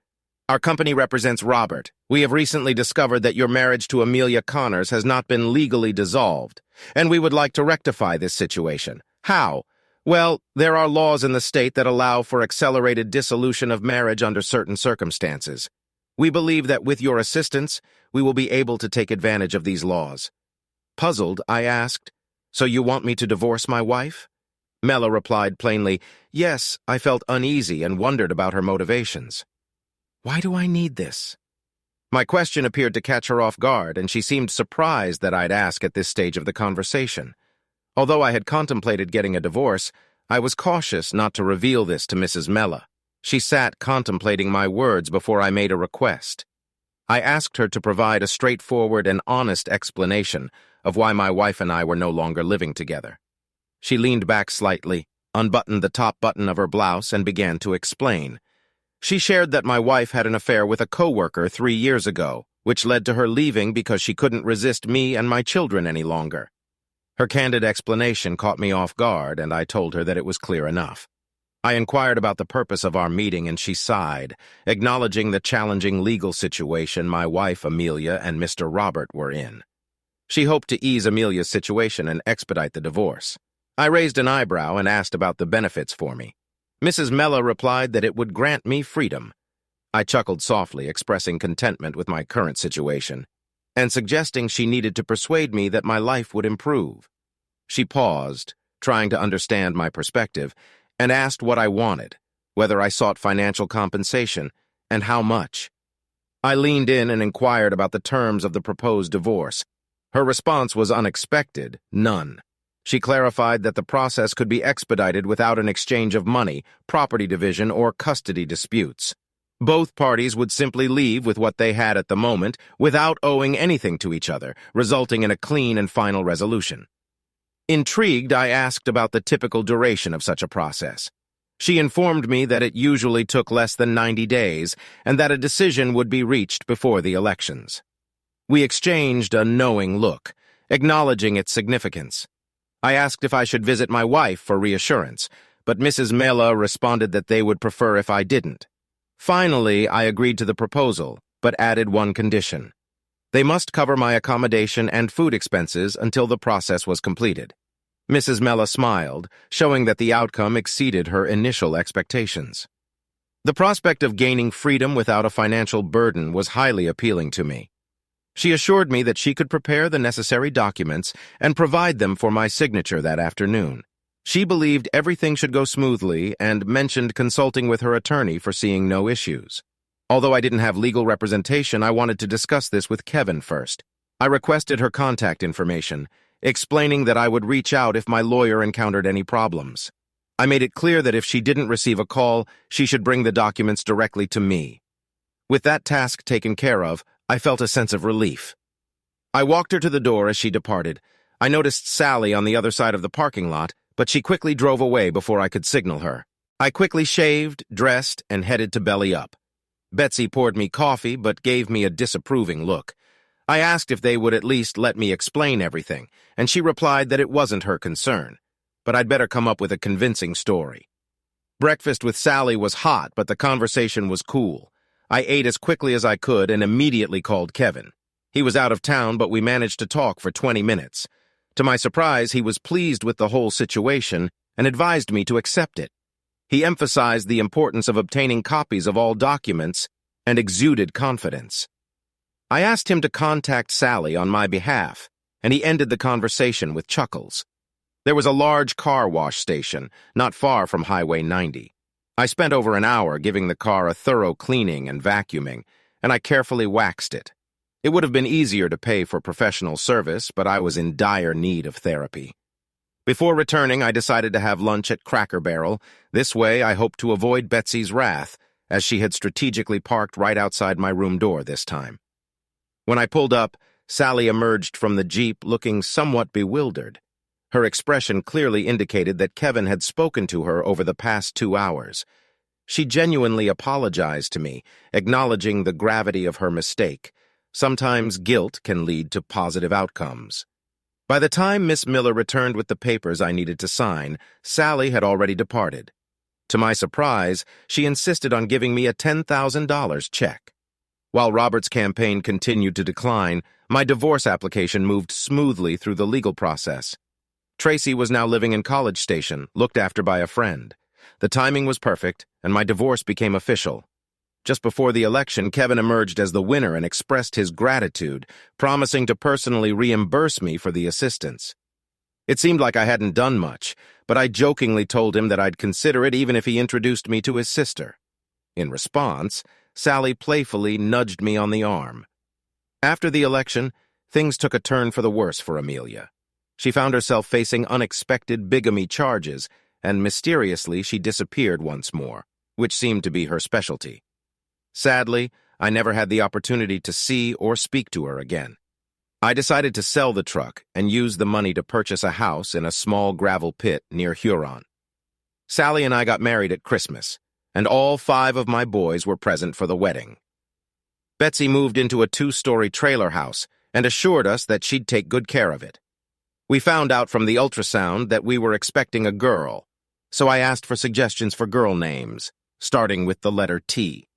"Our company represents Robert. We have recently discovered that your marriage to Amelia Connors has not been legally dissolved, and we would like to rectify this situation." "How?" "Well, there are laws in the state that allow for accelerated dissolution of marriage under certain circumstances. We believe that with your assistance, we will be able to take advantage of these laws." Puzzled, I asked, "So you want me to divorce my wife?" Mela replied plainly, "Yes." I felt uneasy and wondered about her motivations. Why do I need this? My question appeared to catch her off guard, and she seemed surprised that I'd ask at this stage of the conversation. Although I had contemplated getting a divorce, I was cautious not to reveal this to Mrs. Mela. She sat contemplating my words before I made a request. I asked her to provide a straightforward and honest explanation of why my wife and I were no longer living together. She leaned back slightly, unbuttoned the top button of her blouse, and began to explain. She shared that my wife had an affair with a coworker 3 years ago, which led to her leaving because she couldn't resist me and my children any longer. Her candid explanation caught me off guard, and I told her that it was clear enough. I inquired about the purpose of our meeting, and she sighed, acknowledging the challenging legal situation my wife, Amelia, and Mr. Robert were in. She hoped to ease Amelia's situation and expedite the divorce. I raised an eyebrow and asked about the benefits for me. Mrs. Mela replied that it would grant me freedom. I chuckled softly, expressing contentment with my current situation, and suggesting she needed to persuade me that my life would improve. She paused, trying to understand my perspective, and asked what I wanted, whether I sought financial compensation, and how much. I leaned in and inquired about the terms of the proposed divorce. Her response was unexpected: none. She clarified that the process could be expedited without an exchange of money, property division, or custody disputes. Both parties would simply leave with what they had at the moment without owing anything to each other, resulting in a clean and final resolution. Intrigued, I asked about the typical duration of such a process. She informed me that it usually took less than 90 days and that a decision would be reached before the elections. We exchanged a knowing look, acknowledging its significance. I asked if I should visit my wife for reassurance, but Mrs. Mela responded that they would prefer if I didn't. Finally, I agreed to the proposal, but added one condition. They must cover my accommodation and food expenses until the process was completed. Mrs. Mela smiled, showing that the outcome exceeded her initial expectations. The prospect of gaining freedom without a financial burden was highly appealing to me. She assured me that she could prepare the necessary documents and provide them for my signature that afternoon. She believed everything should go smoothly and mentioned consulting with her attorney, foreseeing no issues. Although I didn't have legal representation, I wanted to discuss this with Kevin first. I requested her contact information, explaining that I would reach out if my lawyer encountered any problems. I made it clear that if she didn't receive a call, she should bring the documents directly to me. With that task taken care of, I felt a sense of relief. I walked her to the door as she departed. I noticed Sally on the other side of the parking lot, but she quickly drove away before I could signal her. I quickly shaved, dressed, and headed to Belly Up. Betsy poured me coffee, but gave me a disapproving look. I asked if they would at least let me explain everything, and she replied that it wasn't her concern, but I'd better come up with a convincing story. Breakfast with Sally was hot, but the conversation was cool. I ate as quickly as I could and immediately called Kevin. He was out of town, but we managed to talk for 20 minutes. To my surprise, he was pleased with the whole situation and advised me to accept it. He emphasized the importance of obtaining copies of all documents and exuded confidence. I asked him to contact Sally on my behalf, and he ended the conversation with chuckles. There was a large car wash station not far from Highway 90. I spent over an hour giving the car a thorough cleaning and vacuuming, and I carefully waxed it. It would have been easier to pay for professional service, but I was in dire need of therapy. Before returning, I decided to have lunch at Cracker Barrel. This way, I hoped to avoid Betsy's wrath, as she had strategically parked right outside my room door this time. When I pulled up, Sally emerged from the Jeep looking somewhat bewildered. Her expression clearly indicated that Kevin had spoken to her over the past 2 hours. She genuinely apologized to me, acknowledging the gravity of her mistake. Sometimes guilt can lead to positive outcomes. By the time Miss Miller returned with the papers I needed to sign, Sally had already departed. To my surprise, she insisted on giving me a $10,000 check. While Robert's campaign continued to decline, my divorce application moved smoothly through the legal process. Tracy was now living in College Station, looked after by a friend. The timing was perfect, and my divorce became official. Just before the election, Kevin emerged as the winner and expressed his gratitude, promising to personally reimburse me for the assistance. It seemed like I hadn't done much, but I jokingly told him that I'd consider it even if he introduced me to his sister. In response, Sally playfully nudged me on the arm. After the election, things took a turn for the worse for Amelia. She found herself facing unexpected bigamy charges, and mysteriously she disappeared once more, which seemed to be her specialty. Sadly, I never had the opportunity to see or speak to her again. I decided to sell the truck and use the money to purchase a house in a small gravel pit near Huron. Sally and I got married at Christmas, and all 5 of my boys were present for the wedding. Betsy moved into a 2-story trailer house and assured us that she'd take good care of it. We found out from the ultrasound that we were expecting a girl, so I asked for suggestions for girl names, starting with the letter T.